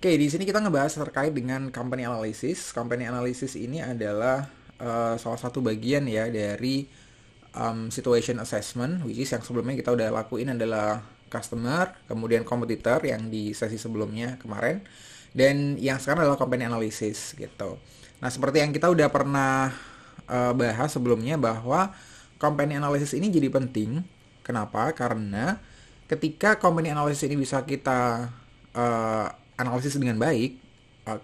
Oke, di sini kita ngebahas terkait dengan company analysis. Company analysis ini adalah salah satu bagian ya dari situation assessment, which is yang sebelumnya kita udah lakuin adalah customer, kemudian kompetitor yang di sesi sebelumnya kemarin, dan yang sekarang adalah company analysis gitu. Nah, seperti yang kita udah pernah bahas sebelumnya bahwa company analysis ini jadi penting. Kenapa? Karena ketika company analysis ini bisa kita uh, analisis dengan baik,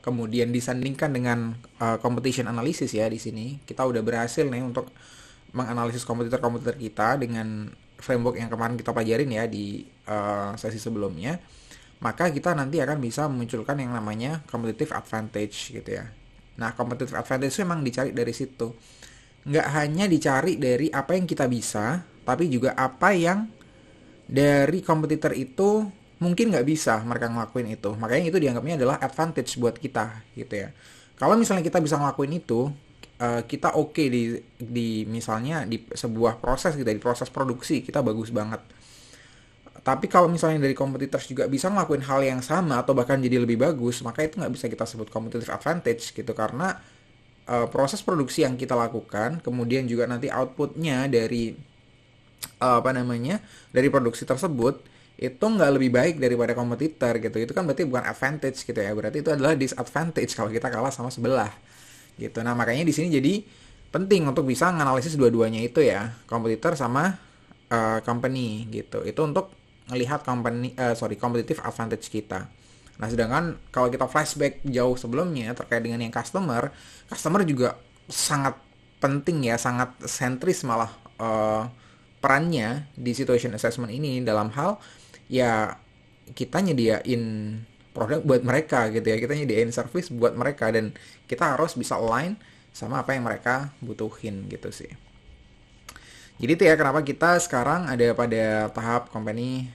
kemudian disandingkan dengan competition analysis ya di sini, kita udah berhasil nih untuk menganalisis kompetitor-kompetitor kita dengan framework yang kemarin kita pelajarin ya di sesi sebelumnya, maka kita nanti akan bisa memunculkan yang namanya competitive advantage gitu ya. Nah, competitive advantage itu memang dicari dari situ. Nggak hanya dicari dari apa yang kita bisa, tapi juga apa yang dari kompetitor itu mungkin nggak bisa mereka ngelakuin itu. Makanya itu dianggapnya adalah advantage buat kita gitu ya. Kalau misalnya kita bisa ngelakuin itu, kita oke di misalnya di sebuah proses gitu, di proses produksi kita bagus banget. Tapi kalau misalnya dari kompetitor juga bisa ngelakuin hal yang sama atau bahkan jadi lebih bagus, maka itu nggak bisa kita sebut competitive advantage gitu, karena proses produksi yang kita lakukan, kemudian juga nanti outputnya dari apa namanya dari produksi tersebut itu nggak lebih baik daripada kompetitor gitu. Itu kan berarti bukan advantage gitu ya, berarti itu adalah disadvantage kalau kita kalah sama sebelah gitu. Nah, makanya di sini jadi penting untuk bisa menganalisis dua-duanya itu ya, kompetitor sama company gitu. Itu untuk melihat competitive advantage kita. Nah, sedangkan kalau kita flashback jauh sebelumnya terkait dengan yang customer juga sangat penting ya, sangat sentris malah perannya di situation assessment ini, dalam hal ya kita nyediain produk buat mereka gitu ya, kita nyediain service buat mereka, dan kita harus bisa align sama apa yang mereka butuhin gitu sih. Jadi itu ya kenapa kita sekarang ada pada tahap company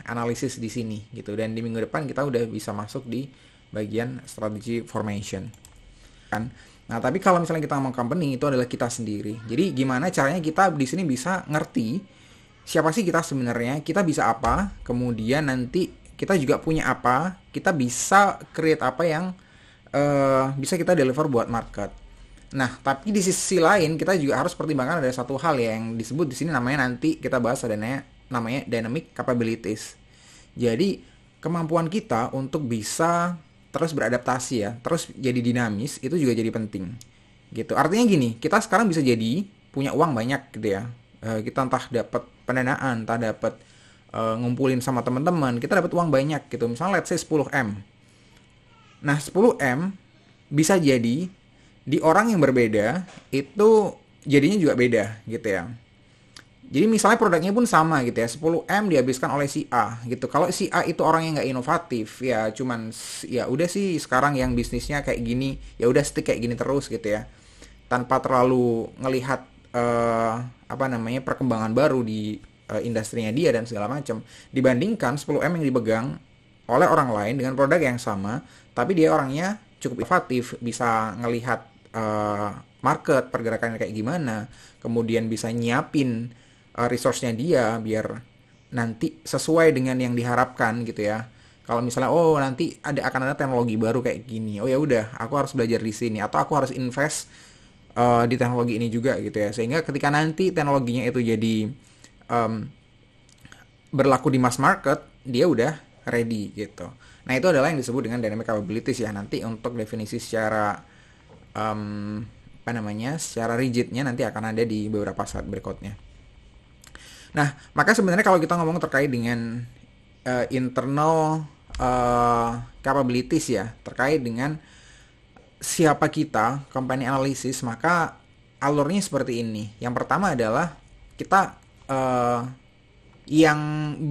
analysis di sini gitu, dan di minggu depan kita udah bisa masuk di bagian strategy formation kan. Nah, tapi kalau misalnya kita ngomong company, itu adalah kita sendiri. Jadi gimana caranya kita di sini bisa ngerti siapa sih kita sebenarnya, kita bisa apa, kemudian nanti kita juga punya apa, kita bisa create apa yang bisa kita deliver buat market. Nah, tapi di sisi lain kita juga harus pertimbangkan ada satu hal ya, yang disebut di sini namanya, nanti kita bahas, ada namanya dynamic capabilities. Jadi kemampuan kita untuk bisa terus beradaptasi ya, terus jadi dinamis, itu juga jadi penting. Gitu. Artinya gini, kita sekarang bisa jadi punya uang banyak gitu ya. Kita entah dapat pendanaan, entah dapat ngumpulin sama teman-teman, kita dapat uang banyak gitu. Misalnya let's say 10M. Nah, 10M bisa jadi di orang yang berbeda itu jadinya juga beda gitu ya. Jadi misalnya produknya pun sama gitu ya, 10M dihabiskan oleh si A gitu. Kalau si A itu orang yang nggak inovatif, ya cuman ya udah sih sekarang yang bisnisnya kayak gini, ya udah stick kayak gini terus gitu ya. Tanpa terlalu ngelihat apa namanya perkembangan baru di industrinya dia dan segala macam. Dibandingkan 10M yang dipegang oleh orang lain dengan produk yang sama, tapi dia orangnya cukup inovatif, bisa ngelihat market pergerakannya kayak gimana, kemudian bisa nyiapin resource-nya dia biar nanti sesuai dengan yang diharapkan gitu ya. Kalau misalnya oh nanti akan ada teknologi baru kayak gini, oh ya udah aku harus belajar di sini, atau aku harus invest di teknologi ini juga gitu ya, sehingga ketika nanti teknologinya itu jadi um, berlaku di mass market, dia udah ready gitu. Nah, itu adalah yang disebut dengan dynamic capabilities ya, nanti untuk definisi secara um, apa namanya secara rigidnya nanti akan ada di beberapa slide berikutnya. Nah, maka sebenarnya kalau kita ngomong terkait dengan internal capabilities ya, terkait dengan siapa kita, company analysis, maka alurnya seperti ini. Yang pertama adalah kita yang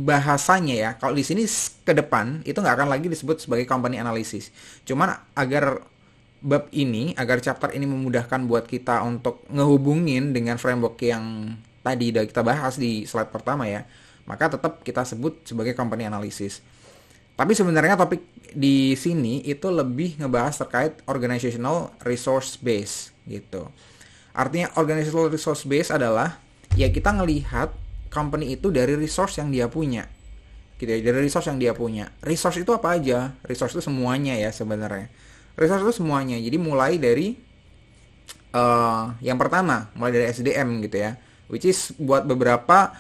bahasanya ya, kalau di sini ke depan itu nggak akan lagi disebut sebagai company analysis. Cuman agar bab ini, agar chapter ini memudahkan buat kita untuk ngehubungin dengan framework yang tadi udah kita bahas di slide pertama ya, maka tetap kita sebut sebagai company analysis. Tapi sebenarnya topik di sini itu lebih ngebahas terkait organizational resource base gitu. Artinya organizational resource base adalah ya kita ngelihat company itu dari resource yang dia punya. gitu ya, dari resource yang dia punya. Resource itu apa aja? Resource itu semuanya ya sebenarnya. Resource itu semuanya. Jadi mulai dari yang pertama, mulai dari SDM gitu ya. Which is buat beberapa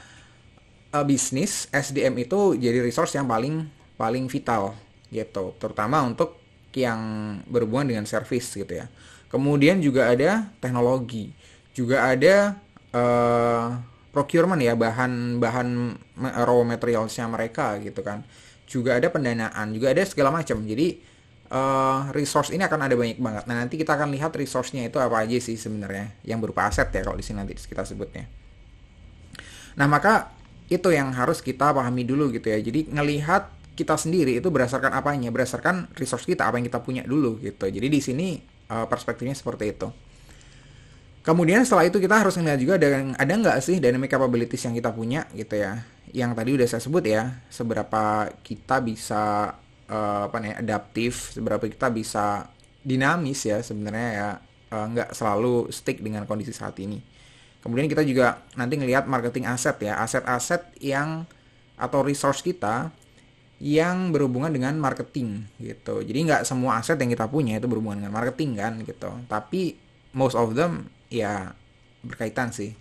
bisnis, SDM itu jadi resource yang paling paling vital gitu, terutama untuk yang berhubungan dengan service gitu ya. Kemudian juga ada teknologi, juga ada uh, procurement ya, bahan-bahan raw materialsnya mereka gitu kan. Juga ada pendanaan, juga ada segala macam. Jadi resource ini akan ada banyak banget. Nah, nanti kita akan lihat resource-nya itu apa aja sih sebenarnya, yang berupa aset ya kalau di sini nanti kita sebutnya. Nah, maka itu yang harus kita pahami dulu gitu ya. Jadi ngelihat kita sendiri itu berdasarkan apanya? Berdasarkan resource kita, apa yang kita punya dulu gitu. Jadi di sini perspektifnya seperti itu. Kemudian setelah itu kita harus ngelihat juga ada nggak sih dynamic capabilities yang kita punya gitu ya. Yang tadi udah saya sebut ya, seberapa kita bisa adaptif, seberapa kita bisa dinamis ya sebenarnya ya, nggak selalu stick dengan kondisi saat ini. Kemudian kita juga nanti ngelihat marketing aset ya, aset-aset yang atau resource kita yang berhubungan dengan marketing gitu. Jadi nggak semua aset yang kita punya itu berhubungan dengan marketing kan gitu. Tapi most of them ya berkaitan sih.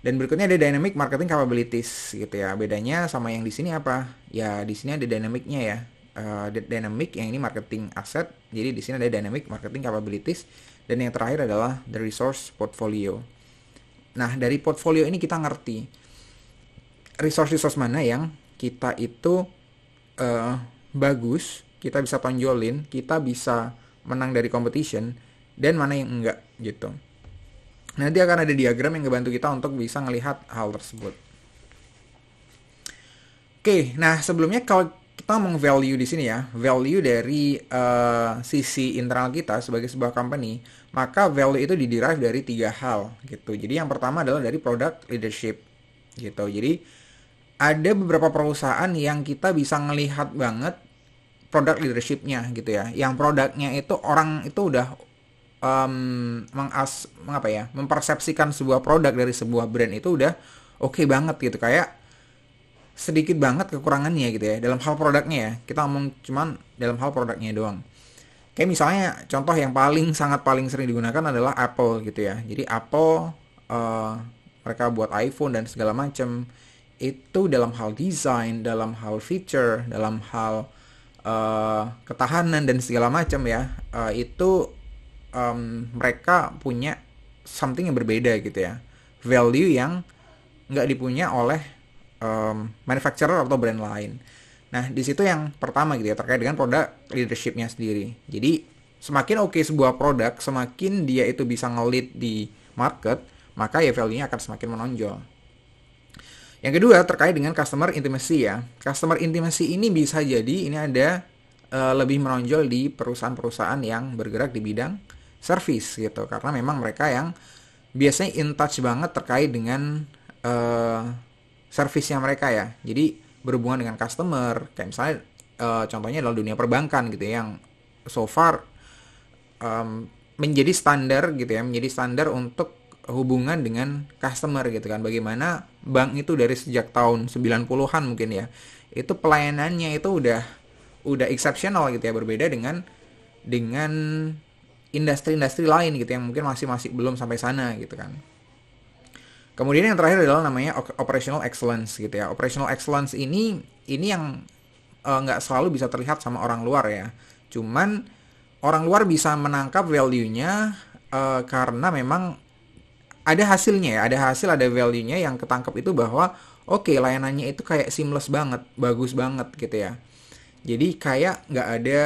Dan berikutnya ada dynamic marketing capabilities gitu ya. Bedanya sama yang di sini apa? Ya di sini ada dynamicnya ya. Dynamic yang ini marketing aset. Jadi di sini ada dynamic marketing capabilities. Dan yang terakhir adalah the resource portfolio. Nah, dari portfolio ini kita ngerti resource-resource mana yang kita itu bagus, kita bisa tonjolin, kita bisa menang dari competition, dan mana yang enggak gitu. Nanti akan ada diagram yang ngebantu kita untuk bisa ngelihat hal tersebut. Oke, nah sebelumnya kalau kita ngomong value di sini ya, value dari sisi internal kita sebagai sebuah company, maka value itu diderive dari 3 hal gitu. Jadi yang pertama adalah dari product leadership gitu. Jadi ada beberapa perusahaan yang kita bisa ngelihat banget product leadership-nya gitu ya. Yang produknya itu orang itu udah mempersepsikan sebuah produk dari sebuah brand itu udah oke banget gitu. Kayak sedikit banget kekurangannya gitu ya dalam hal produknya ya. Kita ngomong cuman dalam hal produknya doang. Kayak misalnya contoh yang paling sering digunakan adalah Apple gitu ya. Jadi Apple mereka buat iPhone dan segala macam itu dalam hal desain, dalam hal feature, dalam hal ketahanan dan segala macam ya, itu mereka punya something yang berbeda gitu ya, value yang nggak dipunya oleh manufacturer atau brand lain. Nah di situ yang pertama gitu ya, terkait dengan produk leadershipnya sendiri. Jadi semakin oke sebuah produk, semakin dia itu bisa nge-lead di market, maka ya value-nya akan semakin menonjol. Yang kedua terkait dengan customer intimacy ya. Customer intimacy ini bisa jadi ini ada lebih menonjol di perusahaan-perusahaan yang bergerak di bidang service gitu. Karena memang mereka yang biasanya in touch banget terkait dengan service-nya mereka ya. Jadi berhubungan dengan customer. Kayak misalnya contohnya adalah dunia perbankan gitu ya, yang so far menjadi standar gitu ya. Menjadi standar untuk hubungan dengan customer gitu kan. Bagaimana bank itu dari sejak tahun 90-an mungkin ya, itu pelayanannya itu udah exceptional gitu ya, berbeda dengan industri-industri lain gitu yang mungkin masih belum sampai sana gitu kan. Kemudian yang terakhir adalah namanya operational excellence gitu ya. Operational excellence ini yang nggak selalu bisa terlihat sama orang luar ya. Cuman orang luar bisa menangkap value-nya karena memang ada hasilnya ya, ada value-nya yang ketangkep itu bahwa oke, layanannya itu kayak seamless banget, bagus banget gitu ya. Jadi kayak nggak ada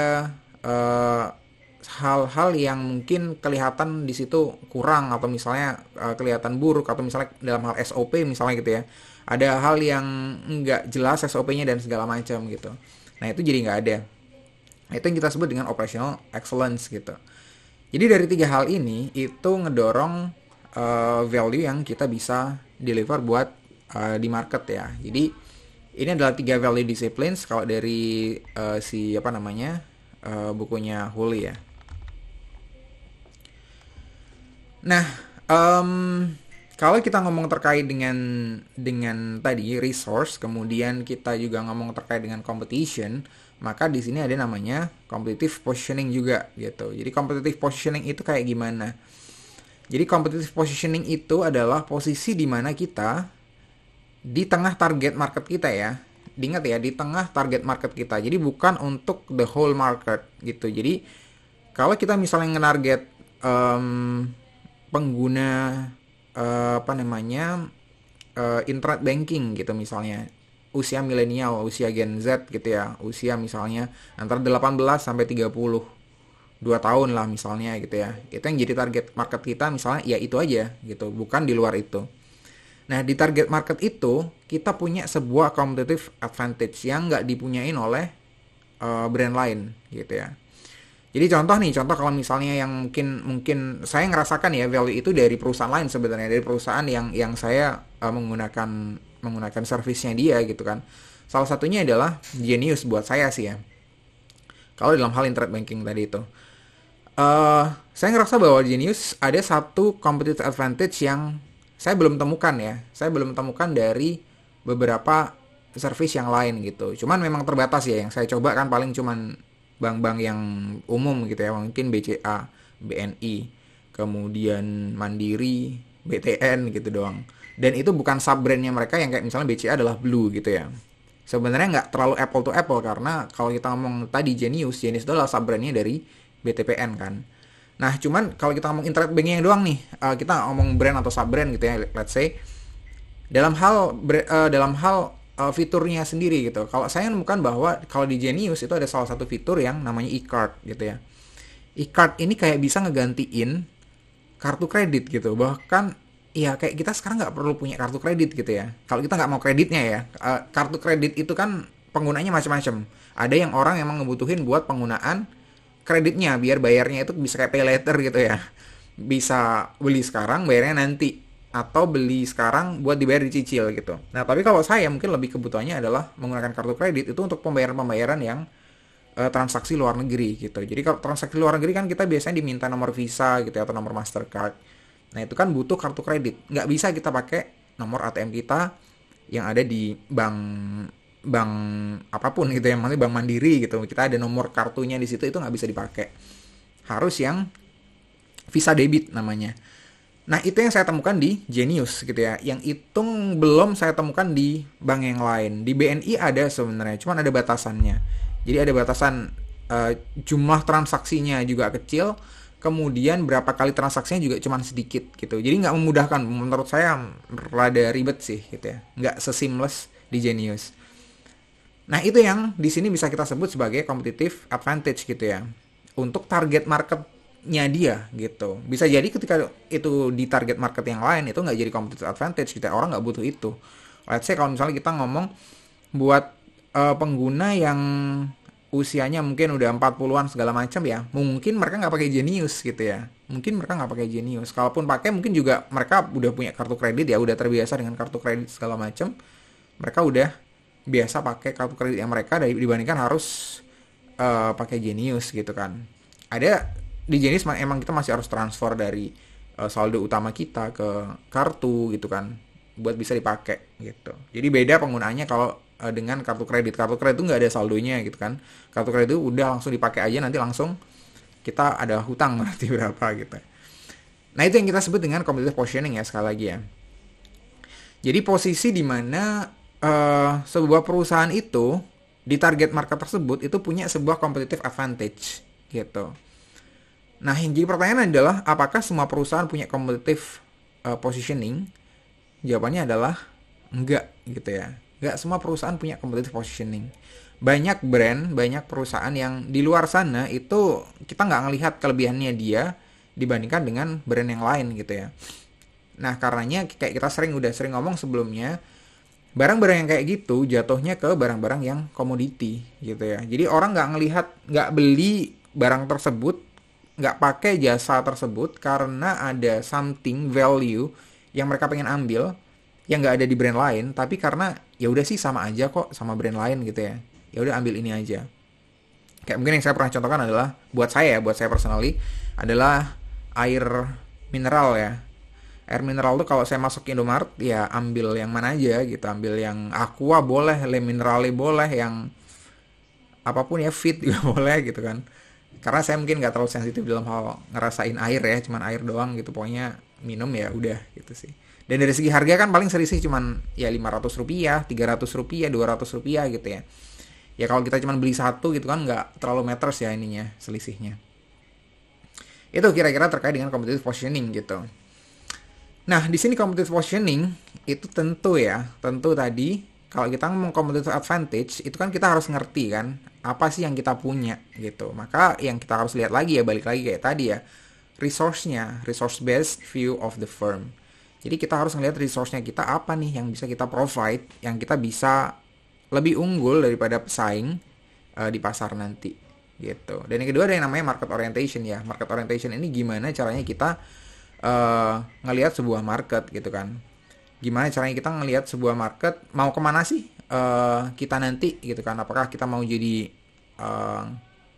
hal-hal yang mungkin kelihatan di situ kurang atau misalnya kelihatan buruk atau misalnya dalam hal SOP misalnya gitu ya. Ada hal yang nggak jelas SOP-nya dan segala macam gitu. Nah itu jadi nggak ada. Nah, itu yang kita sebut dengan operational excellence gitu. Jadi dari 3 hal ini itu ngedorong value yang kita bisa deliver buat di market ya. Jadi ini adalah 3 value disciplines kalau dari bukunya Hull ya. Nah Kalau kita ngomong terkait dengan tadi resource, kemudian kita juga ngomong terkait dengan competition, maka di sini ada namanya competitive positioning juga gitu. Jadi competitive positioning itu kayak gimana? Jadi competitive positioning itu adalah posisi di mana kita di tengah target market kita ya. Diingat ya, di tengah target market kita. Jadi bukan untuk the whole market gitu. Jadi kalau kita misalnya nge-target pengguna apa namanya internet banking gitu misalnya, usia milenial, usia Gen Z gitu ya, usia misalnya antara 18 sampai 32 tahun lah misalnya gitu ya. Itu yang jadi target market kita misalnya ya itu aja gitu, bukan di luar itu. Nah, di target market itu kita punya sebuah competitive advantage yang nggak dipunyain oleh brand lain gitu ya. Jadi contoh kalau misalnya yang mungkin mungkin saya ngerasakan ya value itu dari perusahaan lain sebenarnya, dari perusahaan yang saya menggunakan servisnya dia gitu kan. Salah satunya adalah Genius buat saya sih ya. Kalau dalam hal internet banking tadi itu. Saya ngerasa bahwa Genius ada satu competitive advantage yang saya belum temukan ya. Saya belum temukan dari beberapa service yang lain gitu. Cuman memang terbatas ya, yang saya coba kan paling cuman bank-bank yang umum gitu ya. Mungkin BCA, BNI, kemudian Mandiri, BTN gitu doang. Dan itu bukan sub-brandnya mereka yang kayak misalnya BCA adalah Blue gitu ya. Sebenarnya nggak terlalu apple to apple karena kalau kita ngomong tadi Genius itu adalah sub-brandnya dari BTPN kan. Nah, cuman kalau kita ngomong internet banking doang nih, kita ngomong brand atau sub brand gitu ya, let's say dalam hal fiturnya sendiri gitu. Kalau saya menemukan bahwa kalau di Genius itu ada salah satu fitur yang namanya e-card gitu ya. E-card ini kayak bisa ngegantiin kartu kredit gitu. Bahkan ya kayak kita sekarang nggak perlu punya kartu kredit gitu ya. Kalau kita nggak mau kreditnya ya, kartu kredit itu kan penggunanya macam-macam. Ada yang orang emang ngebutuhin buat penggunaan kreditnya biar bayarnya itu bisa kayak pay later gitu ya, bisa beli sekarang bayarnya nanti, atau beli sekarang buat dibayar dicicil gitu. Nah tapi kalau saya mungkin lebih kebutuhannya adalah menggunakan kartu kredit itu untuk pembayaran-pembayaran yang transaksi luar negeri gitu. Jadi kalau transaksi luar negeri kan kita biasanya diminta nomor Visa gitu ya, atau nomor Mastercard. Nah itu kan butuh kartu kredit, nggak bisa kita pakai nomor ATM kita yang ada di bank apapun gitu ya, maksudnya bank Mandiri gitu, kita ada nomor kartunya di situ, itu nggak bisa dipakai, harus yang Visa debit namanya. Nah itu yang saya temukan di Genius gitu ya, yang itu belum saya temukan di bank yang lain. Di BNI ada sebenarnya, cuman ada batasannya. Jadi ada batasan jumlah transaksinya juga kecil, kemudian berapa kali transaksinya juga cuman sedikit gitu. Jadi nggak memudahkan, menurut saya rada ribet sih gitu ya, nggak seseamless di Genius. Nah, itu yang di sini bisa kita sebut sebagai competitive advantage gitu ya. Untuk target marketnya dia gitu. Bisa jadi ketika itu di target market yang lain itu nggak jadi competitive advantage, kita orang nggak butuh itu. Let's say kalau misalnya kita ngomong buat pengguna yang usianya mungkin udah 40-an segala macam ya, mungkin mereka nggak pakai Genius gitu ya. Mungkin mereka nggak pakai Genius. Kalaupun pakai mungkin juga mereka udah punya kartu kredit ya, udah terbiasa dengan kartu kredit segala macam. Mereka udah biasa pakai kartu kredit yang mereka dibandingkan harus pakai Genius gitu kan. Ada di Genius emang kita masih harus transfer dari saldo utama kita ke kartu gitu kan, buat bisa dipakai gitu. Jadi beda penggunaannya kalau dengan kartu kredit. Kartu kredit itu nggak ada saldonya gitu kan. Kartu kredit itu udah langsung dipakai aja, nanti langsung kita ada hutang berarti berapa gitu. Nah itu yang kita sebut dengan competitive positioning ya, sekali lagi ya. Jadi posisi di mana sebuah perusahaan itu di target market tersebut itu punya sebuah competitive advantage gitu. Nah yang jadi pertanyaan adalah apakah semua perusahaan punya competitive positioning? Jawabannya adalah enggak gitu ya. Enggak semua perusahaan punya competitive positioning. Banyak brand, banyak perusahaan yang di luar sana itu kita nggak ngelihat kelebihannya dia dibandingkan dengan brand yang lain gitu ya. Nah karenanya kayak kita udah sering ngomong sebelumnya, barang-barang yang kayak gitu jatuhnya ke barang-barang yang komoditi gitu ya. Jadi orang nggak beli barang tersebut, nggak pakai jasa tersebut karena ada something value yang mereka pengen ambil yang nggak ada di brand lain, tapi karena ya udah sih sama aja kok sama brand lain gitu ya. Ya udah ambil ini aja. Kayak mungkin yang saya pernah contohkan adalah buat saya personally adalah air mineral ya. Air mineral tuh kalau saya masuk ke Indomaret ya ambil yang mana aja gitu, ambil yang Aqua boleh, Le Minerale boleh, yang apapun ya, Fit juga boleh gitu kan. Karena saya mungkin nggak terlalu sensitif dalam hal ngerasain air ya, cuman air doang gitu, pokoknya minum ya udah gitu sih. Dan dari segi harga kan paling selisih cuman ya Rp500, Rp300, Rp200 gitu ya. Ya kalau kita cuman beli satu gitu kan nggak terlalu matters ya ininya, selisihnya. Itu kira-kira terkait dengan competitive positioning gitu. Nah, di sini competitive positioning itu tentu tadi kalau kita ngomong competitive advantage itu kan kita harus ngerti kan apa sih yang kita punya gitu. Maka yang kita harus lihat lagi ya, balik lagi kayak tadi ya, resource-nya, resource based view of the firm. Jadi kita harus ngelihat resource-nya kita apa nih yang bisa kita provide, yang kita bisa lebih unggul daripada pesaing di pasar nanti gitu. Dan yang kedua ada yang namanya market orientation ya. Market orientation ini gimana caranya kita ngelihat sebuah market gitu kan. Gimana caranya kita ngelihat sebuah market mau kemana sih kita nanti gitu kan. Apakah kita mau jadi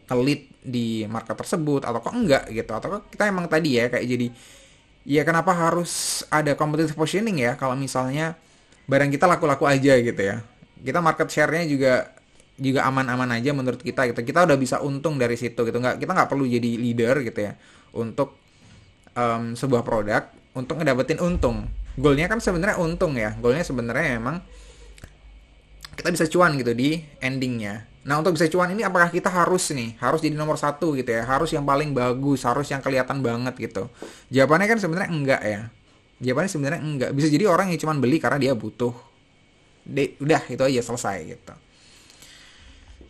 nge-lead di market tersebut atau kok enggak gitu. Atau kita emang tadi ya kayak jadi ya kenapa harus ada competitive positioning ya kalau misalnya barang kita laku-laku aja gitu ya. Kita market share-nya juga aman-aman aja menurut kita gitu. Kita udah bisa untung dari situ gitu. Kita nggak perlu jadi leader gitu ya untuk sebuah produk untuk ngedapetin untung. Goalnya kan sebenarnya untung ya. Goalnya sebenarnya memang kita bisa cuan gitu di endingnya. Nah untuk bisa cuan ini apakah kita harus jadi nomor satu gitu ya, harus yang paling bagus, harus yang kelihatan banget gitu? Jawabannya kan sebenarnya enggak ya. Jawabannya sebenarnya enggak. Bisa jadi orang yang cuma beli karena dia butuh. Udah itu aja selesai gitu.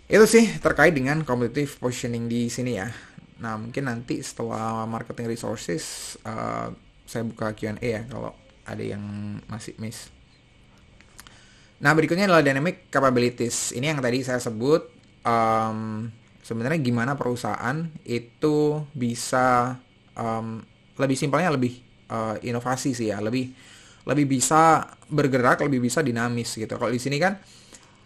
Itu sih terkait dengan competitive positioning di sini ya. Nah mungkin nanti setelah marketing resources saya buka Q&A ya kalau ada yang masih miss. Nah berikutnya adalah dynamic capabilities. Ini yang tadi saya sebut sebenarnya gimana perusahaan itu bisa lebih simpelnya lebih inovasi sih ya, lebih bisa bergerak, lebih bisa dinamis gitu. Kalau di sini kan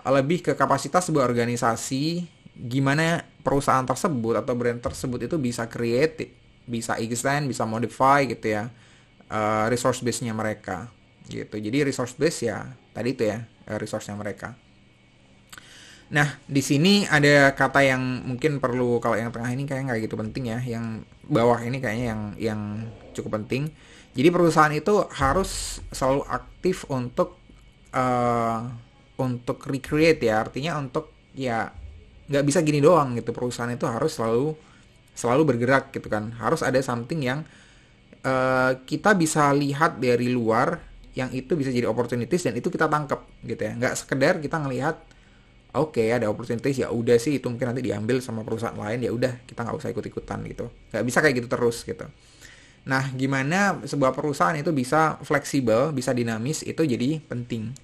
lebih ke kapasitas sebuah organisasi, gimana perusahaan tersebut atau brand tersebut itu bisa create, bisa extend, bisa modify gitu ya resource base-nya mereka gitu. Jadi resource base ya tadi itu ya resource-nya mereka. Nah di sini ada kata yang mungkin perlu, kalau yang tengah ini kayaknya nggak gitu penting ya, yang bawah ini kayaknya yang cukup penting. Jadi perusahaan itu harus selalu aktif untuk recreate ya, artinya untuk ya nggak bisa gini doang gitu. Perusahaan itu harus selalu bergerak gitu kan. Harus ada something yang kita bisa lihat dari luar, yang itu bisa jadi opportunities dan itu kita tangkep gitu ya. Nggak sekedar kita ngelihat oke, ada opportunities ya udah sih itu mungkin nanti diambil sama perusahaan lain, ya udah kita nggak usah ikut-ikutan gitu. Nggak bisa kayak gitu terus gitu. Nah gimana sebuah perusahaan itu bisa fleksibel, bisa dinamis, itu jadi penting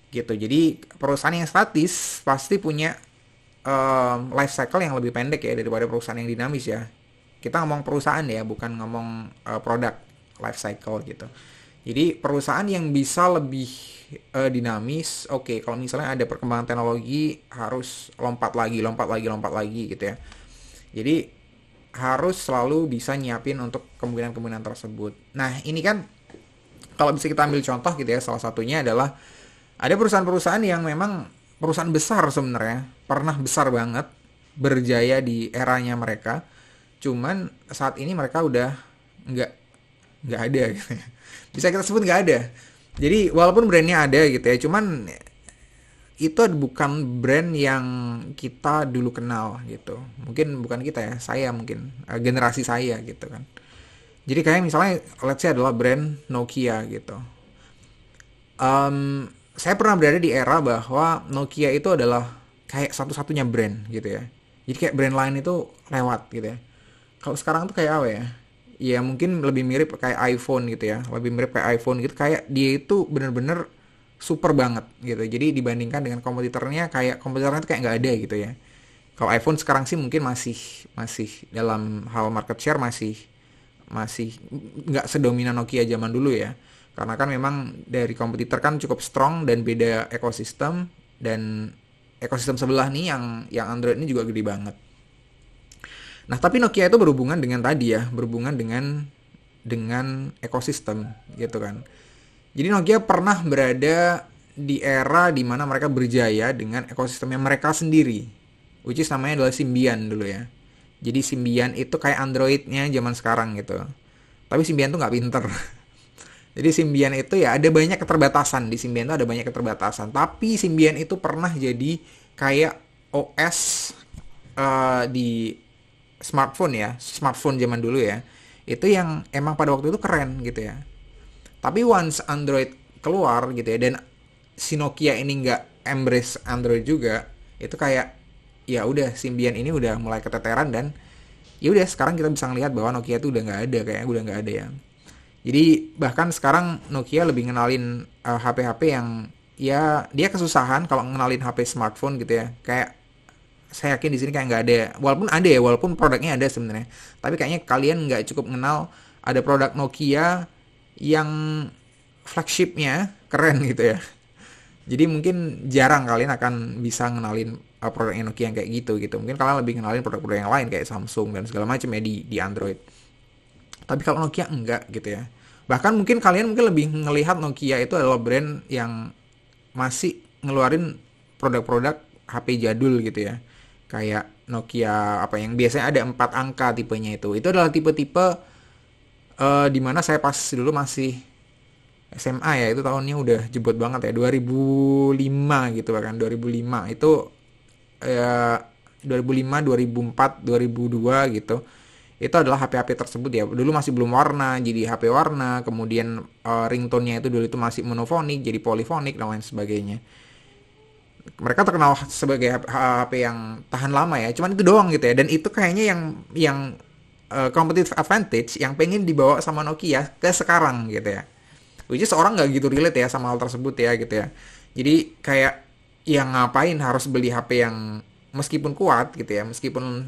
gitu. Jadi perusahaan yang statis pasti punya life cycle yang lebih pendek ya daripada perusahaan yang dinamis ya. Kita ngomong perusahaan ya, bukan ngomong produk life cycle gitu. Jadi perusahaan yang bisa lebih dinamis, oke, kalau misalnya ada perkembangan teknologi harus lompat lagi gitu ya. Jadi harus selalu bisa nyiapin untuk kemungkinan-kemungkinan tersebut. Nah ini kan kalau bisa kita ambil contoh gitu ya, salah satunya adalah ada perusahaan-perusahaan yang memang perusahaan besar sebenarnya, pernah besar banget, berjaya di eranya mereka, cuman saat ini mereka udah nggak ada gitu ya. Bisa kita sebut nggak ada. Jadi walaupun brandnya ada gitu ya, cuman itu bukan brand yang kita dulu kenal gitu. Mungkin bukan kita ya, saya mungkin generasi saya gitu kan. Jadi kayak misalnya let's say adalah brand Nokia gitu. Saya pernah berada di era bahwa Nokia itu adalah kayak satu-satunya brand gitu ya. Jadi kayak brand lain itu lewat gitu ya. Kalau sekarang tuh kayak apa ya? Ya mungkin lebih mirip kayak iPhone gitu ya. Lebih mirip kayak iPhone gitu. Kayak dia itu bener-bener super banget gitu. Jadi dibandingkan dengan kompetitornya, kayak kompetitornya itu kayak nggak ada gitu ya. Kalau iPhone sekarang sih mungkin masih dalam hal market share masih nggak sedominan Nokia zaman dulu ya. Karena kan memang dari kompetitor kan cukup strong dan beda ekosistem, dan ekosistem sebelah nih yang Android ini juga gede banget. Nah tapi Nokia itu berhubungan dengan tadi ya, berhubungan dengan dengan ekosistem gitu kan. Jadi Nokia pernah berada di era dimana mereka berjaya dengan ekosistemnya mereka sendiri, which is namanya adalah Symbian dulu ya. Jadi Symbian itu kayak Androidnya zaman sekarang gitu. Tapi Symbian tuh nggak pinter. Jadi Symbian itu ya ada banyak keterbatasan. Di Symbian itu ada banyak keterbatasan. Tapi Symbian itu pernah jadi kayak OS di smartphone ya. Smartphone zaman dulu ya. Itu yang emang pada waktu itu keren gitu ya. Tapi once Android keluar gitu ya. Dan si Nokia ini nggak embrace Android juga. Itu kayak ya udah Symbian ini udah mulai keteteran dan ya udah sekarang kita bisa ngelihat bahwa Nokia itu udah nggak ada, kayaknya udah nggak ada ya. Jadi bahkan sekarang Nokia lebih ngenalin HP-HP yang ya dia kesusahan kalau ngenalin HP smartphone gitu ya. Kayak saya yakin di sini kayak nggak ada. Walaupun ada ya, walaupun produknya ada sebenarnya. Tapi kayaknya kalian nggak cukup mengenal ada produk Nokia yang flagshipnya keren gitu ya. Jadi mungkin jarang kalian akan bisa ngenalin produknya Nokia yang kayak gitu. Mungkin kalian lebih ngenalin produk-produk yang lain kayak Samsung dan segala macam ya di Android. Tapi kalau Nokia enggak gitu ya. Bahkan mungkin kalian lebih ngelihat Nokia itu adalah brand yang masih ngeluarin produk-produk HP jadul gitu ya. Kayak Nokia apa yang biasanya ada 4 angka tipenya itu. Itu adalah tipe-tipe di mana saya pas dulu masih SMA ya, itu tahunnya udah jebot banget ya, 2005 gitu bahkan 2005 itu ya 2005, 2004, 2002 gitu. Itu adalah HP-HP tersebut ya. Dulu masih belum warna, jadi HP warna. Kemudian ringtone-nya itu dulu itu masih monofonik, jadi polifonik dan lain sebagainya. Mereka terkenal sebagai HP yang tahan lama ya. Cuman itu doang gitu ya. Dan itu kayaknya yang competitive advantage yang pengen dibawa sama Nokia ke sekarang gitu ya. Which is orang nggak gitu relate ya sama hal tersebut ya gitu ya. Jadi kayak yang ngapain harus beli HP yang meskipun kuat gitu ya, meskipun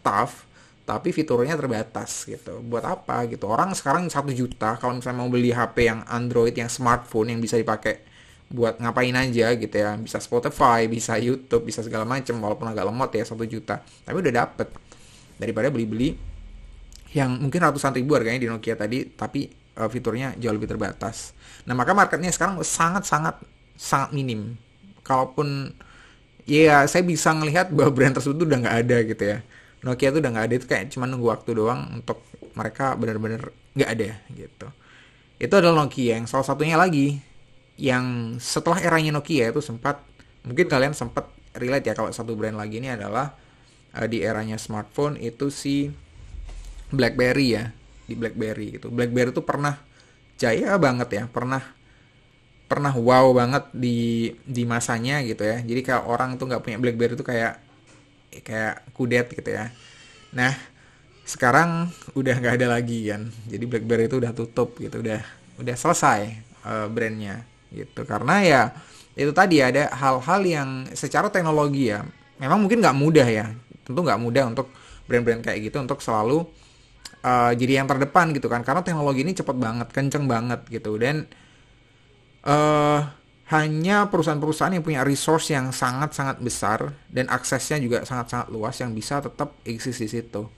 tough, tapi fiturnya terbatas gitu. Buat apa gitu? Orang sekarang 1 juta kalau misalnya mau beli HP yang Android, yang smartphone yang bisa dipakai buat ngapain aja gitu ya. Bisa Spotify, bisa YouTube, bisa segala macam walaupun agak lemot ya 1 juta. Tapi udah dapet daripada beli-beli yang mungkin ratusan ribu harganya di Nokia tadi, tapi fiturnya jauh lebih terbatas. Nah, maka marketnya sekarang sangat minim. Kalaupun ya saya bisa ngelihat bahwa brand tersebut udah nggak ada gitu ya. Nokia tuh udah nggak ada, itu kayak cuma nunggu waktu doang untuk mereka benar-benar nggak ada gitu. Itu adalah Nokia. Yang salah satunya lagi yang setelah eranya Nokia itu sempat, mungkin kalian sempat relate ya kalau satu brand lagi ini adalah di eranya smartphone itu si BlackBerry ya. Di BlackBerry gitu. BlackBerry tuh pernah jaya banget ya, pernah wow banget di masanya gitu ya. Jadi kalau orang tuh nggak punya BlackBerry tuh kayak kudet gitu ya. Nah, sekarang udah nggak ada lagi kan. Jadi BlackBerry itu udah tutup gitu, udah selesai brandnya gitu. Karena ya itu tadi ada hal-hal yang secara teknologi ya, memang mungkin nggak mudah ya. Tentu nggak mudah untuk brand-brand kayak gitu untuk selalu jadi yang terdepan gitu kan. Karena teknologi ini cepet banget, kenceng banget gitu. Dan hanya perusahaan-perusahaan yang punya resource yang sangat-sangat besar dan aksesnya juga sangat-sangat luas yang bisa tetap eksis di situ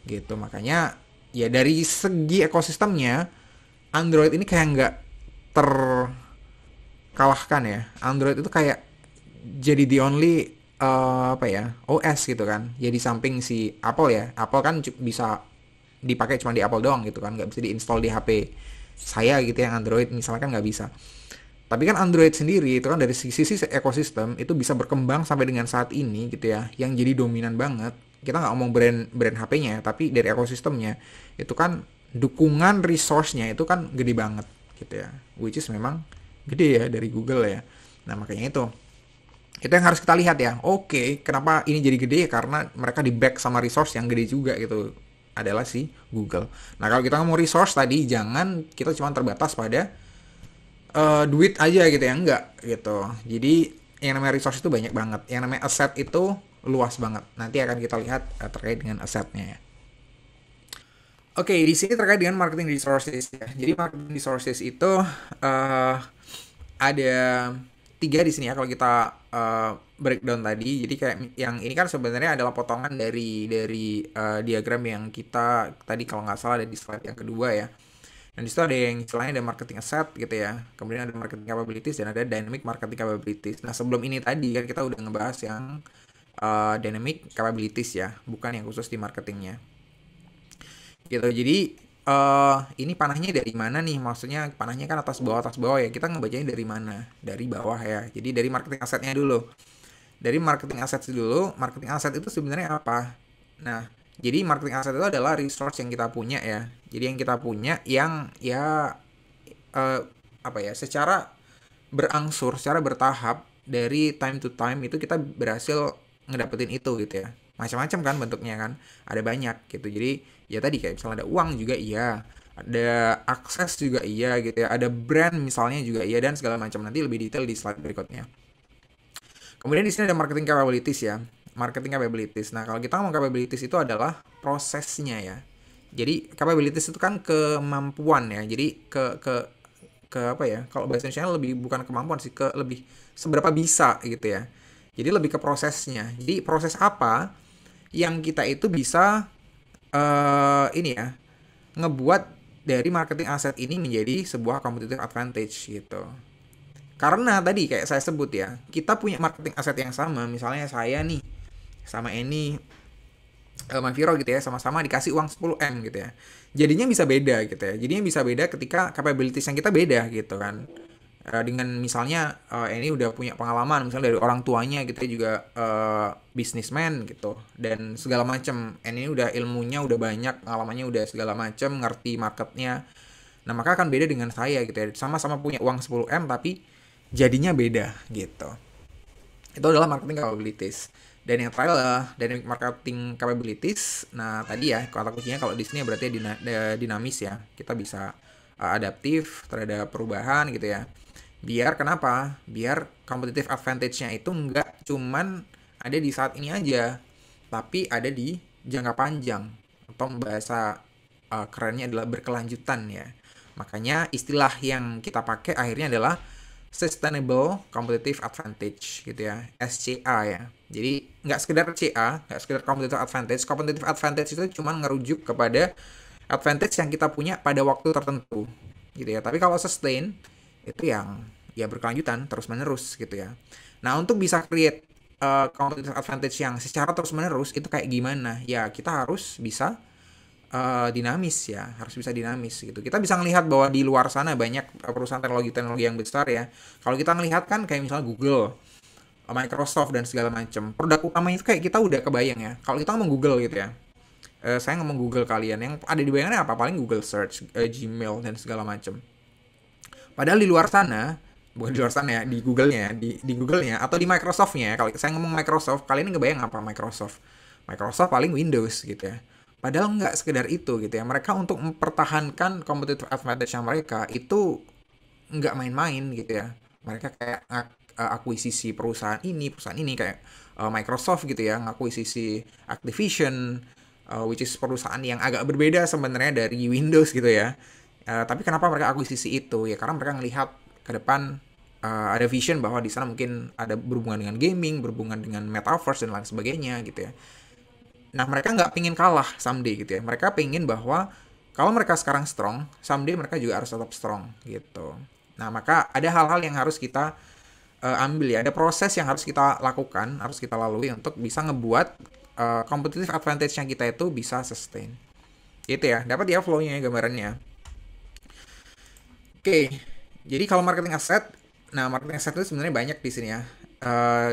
gitu. Makanya ya dari segi ekosistemnya Android ini kayak nggak terkalahkan ya. Android itu kayak jadi the only OS gitu kan. Ya di samping si Apple ya. Apple kan bisa dipakai cuma di Apple doang gitu kan, nggak bisa diinstal di HP saya gitu yang Android misalnya kan nggak bisa. Tapi kan Android sendiri itu kan dari sisi ekosistem itu bisa berkembang sampai dengan saat ini gitu ya, yang jadi dominan banget. Kita nggak ngomong brand HP-nya, tapi dari ekosistemnya itu kan dukungan resource-nya itu kan gede banget gitu ya, which is memang gede ya dari Google ya. Nah makanya itu yang harus kita lihat ya. Oke, kenapa ini jadi gede ya, karena mereka di back sama resource yang gede juga gitu, adalah si Google. Nah kalau kita ngomong resource tadi, jangan kita cuma terbatas pada duit aja gitu ya, enggak gitu. Jadi yang namanya resource itu banyak banget, yang namanya asset itu luas banget. Nanti akan kita lihat terkait dengan asetnya ya. Oke, di sini terkait dengan marketing resources ya. Jadi marketing resources itu ada 3 di sini ya kalau kita breakdown tadi. Jadi kayak yang ini kan sebenarnya adalah potongan dari diagram yang kita tadi kalau nggak salah ada di slide yang kedua ya. Dan di situ ada yang istilahnya ada marketing asset gitu ya. Kemudian ada marketing capabilities dan ada dynamic marketing capabilities. Nah, sebelum ini tadi kan kita udah ngebahas yang dynamic capabilities ya, bukan yang khusus di marketingnya. Gitu. Jadi ini panahnya dari mana nih? Maksudnya panahnya kan atas bawah ya. Kita ngebacanya dari mana? Dari bawah ya. Jadi dari marketing asetnya dulu. Dari marketing aset dulu, marketing aset itu sebenarnya apa? Nah, jadi marketing aset itu adalah resource yang kita punya ya. Jadi yang kita punya yang ya eh, apa ya? Secara berangsur, secara bertahap dari time to time itu kita berhasil ngedapetin itu gitu ya. Macam-macam kan bentuknya kan. Ada banyak gitu. Jadi ya tadi kayak misalnya ada uang juga iya, ada akses juga iya gitu ya, ada brand misalnya juga iya dan segala macam. Nanti lebih detail di slide berikutnya. Kemudian di sini ada marketing capabilities ya. Marketing capabilities. Nah, kalau kita ngomong capabilities itu adalah prosesnya ya. Jadi capabilities itu kan kemampuan ya. Jadi ke apa ya? Kalau bahasa Indonesia lebih bukan kemampuan sih, ke lebih seberapa bisa gitu ya. Jadi lebih ke prosesnya. Jadi proses apa yang kita itu bisa ini ya, ngebuat dari marketing aset ini menjadi sebuah competitive advantage gitu. Karena tadi kayak saya sebut ya, kita punya marketing aset yang sama. Misalnya saya nih sama Eni, Manviro gitu ya, sama-sama dikasih uang 10M gitu ya. Jadinya bisa beda gitu ya. Jadinya bisa beda ketika capabilities yang kita beda gitu kan. Dengan misalnya Eni udah punya pengalaman misalnya dari orang tuanya gitu ya, juga businessman gitu dan segala macam. Eni udah ilmunya udah banyak, pengalamannya udah segala macam, ngerti marketnya. Nah, maka akan beda dengan saya gitu ya. Sama-sama punya uang 10M tapi jadinya beda gitu. Itu adalah marketing capabilities. Dan yang terakhir adalah dynamic marketing capabilities. Nah, tadi ya kata kuncinya kalau di sini berarti dinamis ya. Kita bisa adaptif terhadap perubahan gitu ya. Biar kenapa? Biar competitive advantage-nya itu nggak cuman ada di saat ini aja, tapi ada di jangka panjang. Atau bahasa kerennya adalah berkelanjutan ya. Makanya istilah yang kita pakai akhirnya adalah Sustainable Competitive Advantage gitu ya, SCA ya. Jadi nggak sekedar CA, nggak sekedar Competitive Advantage. Competitive Advantage itu cuma ngerujuk kepada advantage yang kita punya pada waktu tertentu gitu ya. Tapi kalau sustain itu yang ya berkelanjutan terus menerus gitu ya. Nah, untuk bisa create competitive advantage yang secara terus menerus itu kayak gimana? Ya kita harus bisa dinamis ya, harus bisa dinamis gitu. Kita bisa melihat bahwa di luar sana banyak perusahaan teknologi-teknologi yang besar ya. Kalau kita melihat kan kayak misalnya Google, Microsoft dan segala macam. Produk utamanya itu kayak kita udah kebayang ya. Kalau kita ngomong Google gitu ya. Saya ngomong Google kalian yang ada di bayangannya apa? Paling Google Search, Gmail dan segala macam. Padahal di luar sana, bukan di luar sana ya, di Google-nya, di Google-nya atau di Microsoft-nya ya. Kalau saya ngomong Microsoft, kalian ngebayang apa Microsoft? Microsoft paling Windows gitu ya. Padahal nggak sekedar itu gitu ya. Mereka untuk mempertahankan competitive advantage mereka itu nggak main-main gitu ya. Mereka kayak akuisisi perusahaan ini kayak Microsoft gitu ya, ngakuisisi Activision, which is perusahaan yang agak berbeda sebenarnya dari Windows gitu ya. Tapi kenapa mereka akuisisi itu? Ya karena mereka ngelihat ke depan ada vision bahwa di sana mungkin ada berhubungan dengan gaming, berhubungan dengan metaverse dan lain sebagainya gitu ya. Nah, mereka nggak pingin kalah someday gitu ya. Mereka pingin bahwa kalau mereka sekarang strong, someday mereka juga harus tetap strong gitu. Nah, maka ada hal-hal yang harus kita ambil ya. Ada proses yang harus kita lakukan, harus kita lalui untuk bisa ngebuat competitive advantage yang kita itu bisa sustain. Gitu ya. Dapat ya flow-nya gambarannya. Oke. Jadi kalau marketing asset, nah marketing asset itu sebenarnya banyak di sini ya.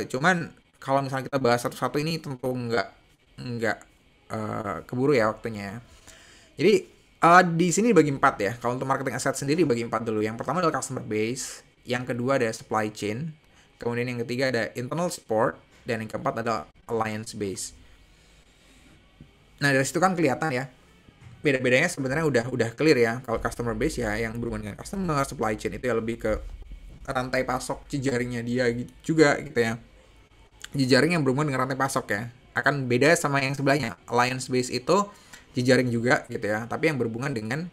Cuman kalau misalnya kita bahas satu-satu ini tentu nggak keburu ya waktunya ya. Jadi di sini dibagi empat ya. Kalau untuk marketing asset sendiri dibagi empat dulu. Yang pertama adalah customer base, yang kedua ada supply chain, kemudian yang ketiga ada internal support, dan yang keempat ada alliance base. Nah dari situ kan kelihatan ya beda-bedanya sebenarnya udah clear ya. Kalau customer base ya yang berhubungan dengan customer, supply chain itu ya lebih ke rantai pasok jejaringnya dia juga gitu ya. Jejaring yang berhubungan dengan rantai pasok ya. Akan beda sama yang sebelahnya. Alliance base itu jejaring juga gitu ya, tapi yang berhubungan dengan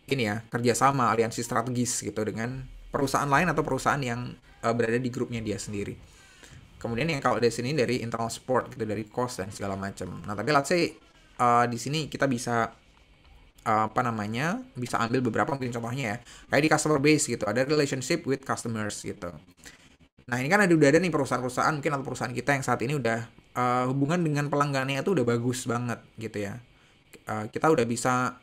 ini ya kerjasama aliansi strategis gitu dengan perusahaan lain atau perusahaan yang berada di grupnya dia sendiri. Kemudian yang kalau dari sini dari internal support gitu, dari cost dan segala macam. Nah tapi let's say di sini kita bisa apa namanya, bisa ambil beberapa mungkin contohnya ya, kayak di customer base gitu, ada relationship with customers gitu. Nah ini kan udah ada nih perusahaan-perusahaan mungkin atau perusahaan kita yang saat ini udah hubungan dengan pelanggannya itu udah bagus banget gitu ya. Kita udah bisa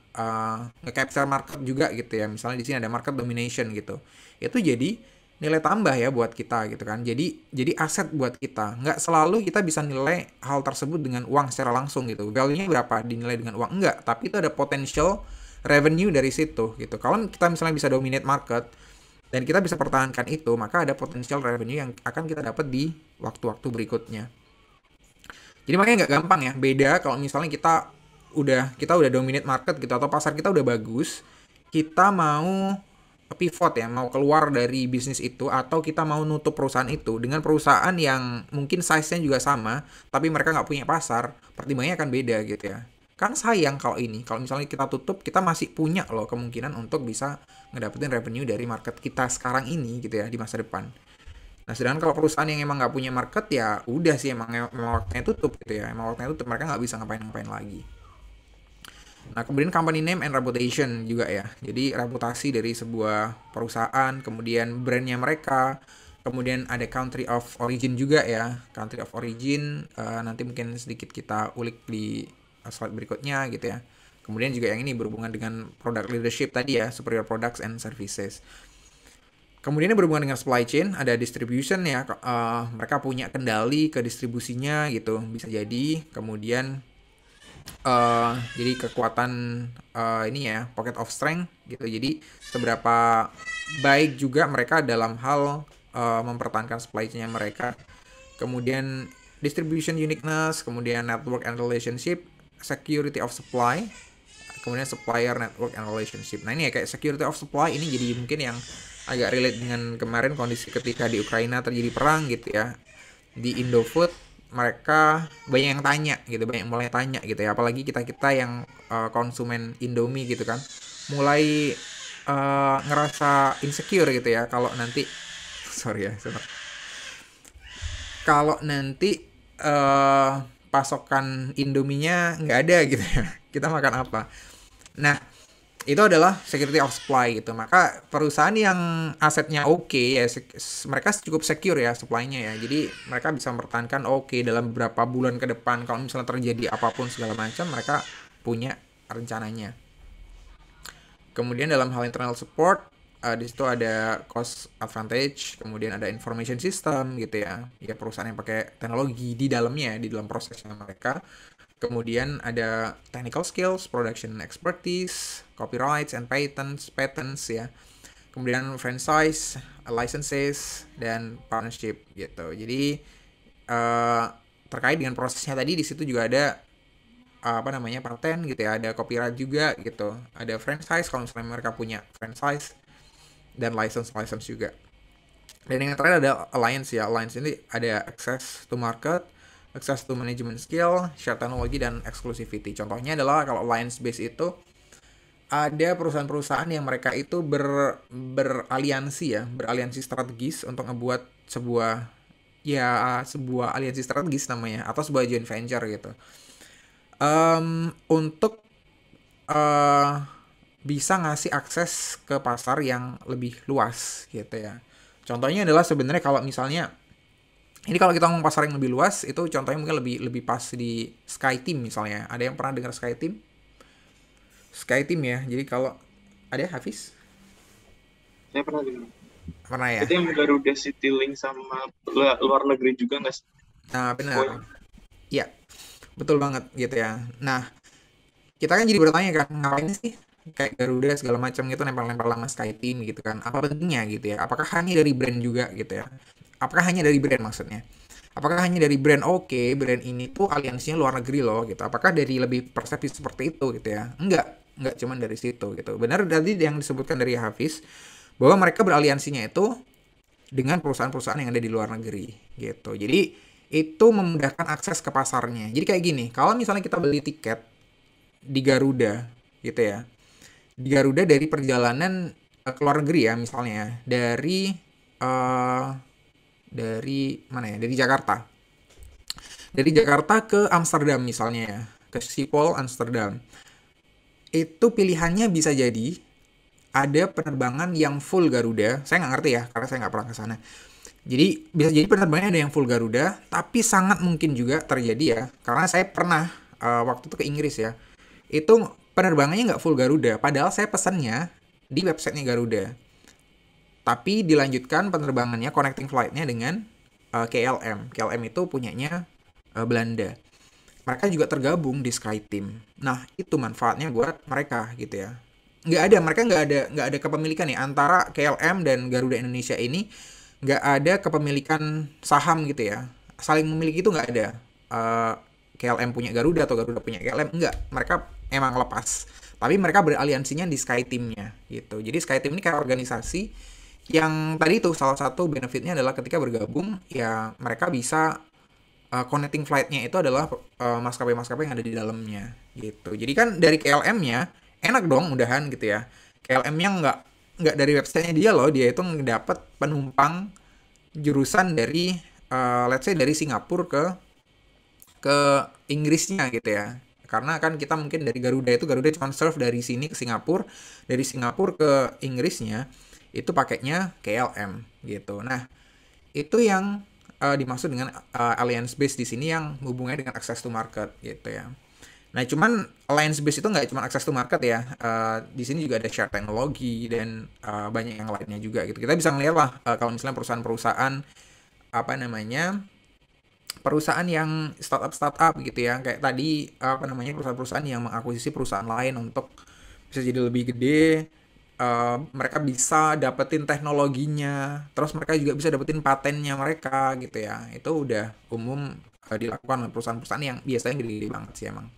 nge-capture market juga gitu ya. Misalnya di sini ada market domination gitu. Itu jadi nilai tambah ya buat kita gitu kan. Jadi aset buat kita. Nggak selalu kita bisa nilai hal tersebut dengan uang secara langsung gitu. Value-nya berapa dinilai dengan uang? Enggak, tapi itu ada potential revenue dari situ gitu. Kalau kita misalnya bisa dominate market dan kita bisa pertahankan itu, maka ada potential revenue yang akan kita dapat di waktu-waktu berikutnya. Jadi makanya nggak gampang ya. Beda kalau misalnya kita udah dominate market gitu atau pasar kita udah bagus, kita mau pivot ya, mau keluar dari bisnis itu atau kita mau nutup perusahaan itu dengan perusahaan yang mungkin size-nya juga sama, tapi mereka nggak punya pasar, pertimbangannya akan beda gitu ya. Kan sayang kalau misalnya kita tutup, kita masih punya loh kemungkinan untuk bisa ngedapetin revenue dari market kita sekarang ini gitu ya di masa depan. Nah, sedangkan kalau perusahaan yang emang nggak punya market ya udah sih emang waktunya tutup gitu ya. Emang waktunya tutup, mereka nggak bisa ngapain-ngapain lagi. Nah, kemudian company name and reputation juga ya. Jadi reputasi dari sebuah perusahaan, kemudian brandnya mereka, kemudian ada country of origin juga ya. Country of origin nanti mungkin sedikit kita ulik di slide berikutnya gitu ya. Kemudian juga yang ini berhubungan dengan product leadership tadi ya, superior products and services. Kemudian yang berhubungan dengan supply chain, ada distribution ya, mereka punya kendali ke distribusinya gitu, bisa jadi. Kemudian jadi kekuatan ini ya, pocket of strength gitu. Jadi seberapa baik juga mereka dalam hal mempertahankan supply chain mereka. Kemudian distribution uniqueness, kemudian network and relationship, security of supply, kemudian supplier network and relationship. Nah ini ya kayak security of supply ini jadi mungkin yang agak relate dengan kemarin kondisi ketika di Ukraina terjadi perang gitu ya. Di Indofood mereka banyak yang tanya gitu, banyak yang mulai tanya gitu ya. Apalagi kita-kita yang konsumen Indomie gitu kan, mulai ngerasa insecure gitu ya kalau nanti sorry ya, kalau nanti pasokan Indominya nggak ada gitu ya, kita makan apa? Nah, itu adalah security of supply gitu. Maka perusahaan yang asetnya oke ya, mereka cukup secure ya supply-nya ya. Jadi mereka bisa mempertahankan oke dalam beberapa bulan ke depan. Kalau misalnya terjadi apapun segala macam, mereka punya rencananya. Kemudian dalam hal internal support, di situ ada cost advantage, kemudian ada information system gitu ya. Ya perusahaan yang pakai teknologi di dalamnya, di dalam prosesnya mereka. Kemudian ada technical skills, production expertise, copyrights and patents ya. Kemudian franchise, licenses, dan partnership gitu. Jadi terkait dengan prosesnya tadi di situ juga ada apa namanya paten gitu ya, ada copyright juga gitu, ada franchise kalau misalnya mereka punya franchise dan license juga. Dan yang terakhir ada alliance ya, alliance ini ada access to market, access to management skill, share teknologi, dan exclusivity. Contohnya adalah kalau alliance base itu ada perusahaan-perusahaan yang mereka itu beraliansi ya, beraliansi strategis untuk ngebuat sebuah aliansi strategis namanya, atau sebuah joint venture gitu. Untuk bisa ngasih akses ke pasar yang lebih luas gitu ya. Contohnya adalah sebenarnya kalau misalnya ini kalau kita ngomong pasar yang lebih luas itu contohnya mungkin lebih pas di SkyTeam misalnya. Ada yang pernah dengar SkyTeam? SkyTeam ya. Jadi kalau ada Hafiz? Saya pernah dengar. Pernah ya? Itu yang Garuda Citylink sama luar negeri juga nggak sih? Nah, benar. Poin. Iya, betul banget gitu ya. Nah, kita kan jadi bertanya kan, ngapain sih kayak Garuda segala macam gitu nempel-nempel sama SkyTeam gitu kan? Apa pentingnya gitu ya? Apakah hanya dari brand juga gitu ya? Apakah hanya dari brand maksudnya? Apakah hanya dari brand oke, brand ini tuh aliansinya luar negeri loh gitu. Apakah dari lebih persepsi seperti itu gitu ya? Enggak cuman dari situ gitu. Benar tadi yang disebutkan dari Hafiz bahwa mereka beraliansinya itu dengan perusahaan-perusahaan yang ada di luar negeri gitu. Jadi itu memudahkan akses ke pasarnya. Jadi kayak gini, kalau misalnya kita beli tiket di Garuda gitu ya. Di Garuda dari perjalanan ke luar negeri ya misalnya, dari dari mana ya? Dari Jakarta. Dari Jakarta ke Amsterdam misalnya ya, ke Schiphol Amsterdam. Itu pilihannya bisa jadi ada penerbangan yang full Garuda. Saya nggak ngerti ya, karena saya nggak pernah ke sana. Jadi bisa jadi penerbangannya ada yang full Garuda, tapi sangat mungkin juga terjadi ya, karena saya pernah waktu itu ke Inggris ya, itu penerbangannya nggak full Garuda, padahal saya pesannya di websitenya Garuda. Tapi dilanjutkan penerbangannya, connecting flight-nya dengan KLM. KLM itu punyanya Belanda. Mereka juga tergabung di SkyTeam. Nah, itu manfaatnya buat mereka gitu ya. Mereka nggak ada kepemilikan ya antara KLM dan Garuda Indonesia ini, nggak ada kepemilikan saham gitu ya. Saling memiliki itu nggak ada. KLM punya Garuda atau Garuda punya KLM, nggak. Mereka emang lepas. Tapi mereka beraliansinya di SkyTeam-nya gitu. Jadi SkyTeam ini kayak organisasi yang tadi itu salah satu benefitnya adalah ketika bergabung ya mereka bisa connecting flight-nya itu adalah maskapai-maskapai yang ada di dalamnya gitu. Jadi kan dari KLM-nya enak dong udahan gitu ya. KLM-nya nggak dari websitenya dia loh, dia itu ngedapat penumpang jurusan dari let's say dari Singapura ke Inggrisnya gitu ya. Karena kan kita mungkin dari Garuda cuma serve dari sini ke Singapura, dari Singapura ke Inggrisnya itu pakainya KLM gitu. Nah, itu yang dimaksud dengan alliance base di sini yang hubungannya dengan access to market gitu ya. Nah, cuman alliance base itu nggak cuma access to market ya. Di sini juga ada share teknologi dan banyak yang lainnya juga gitu. Kita bisa ngeliat lah kalau misalnya perusahaan-perusahaan apa namanya perusahaan yang startup gitu ya, kayak tadi apa namanya perusahaan-perusahaan yang mengakuisisi perusahaan lain untuk bisa jadi lebih gede. Mereka bisa dapetin teknologinya, terus mereka juga bisa dapetin patennya mereka gitu ya. Itu udah umum dilakukan oleh perusahaan-perusahaan yang biasanya gede-gede banget sih emang.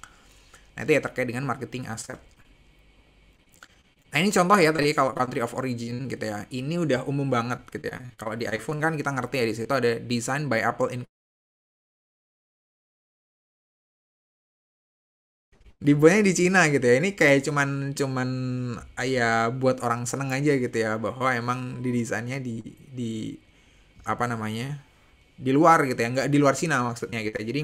Nah itu ya terkait dengan marketing aset. Nah ini contoh ya tadi kalau country of origin gitu ya. Ini udah umum banget gitu ya. Kalau di iPhone kan kita ngerti ya di situ ada design by Apple in dibuatnya di Cina gitu ya. Ini kayak cuman ya buat orang seneng aja gitu ya bahwa emang didesainnya di apa namanya di luar gitu ya, nggak di luar Cina maksudnya gitu ya. Jadi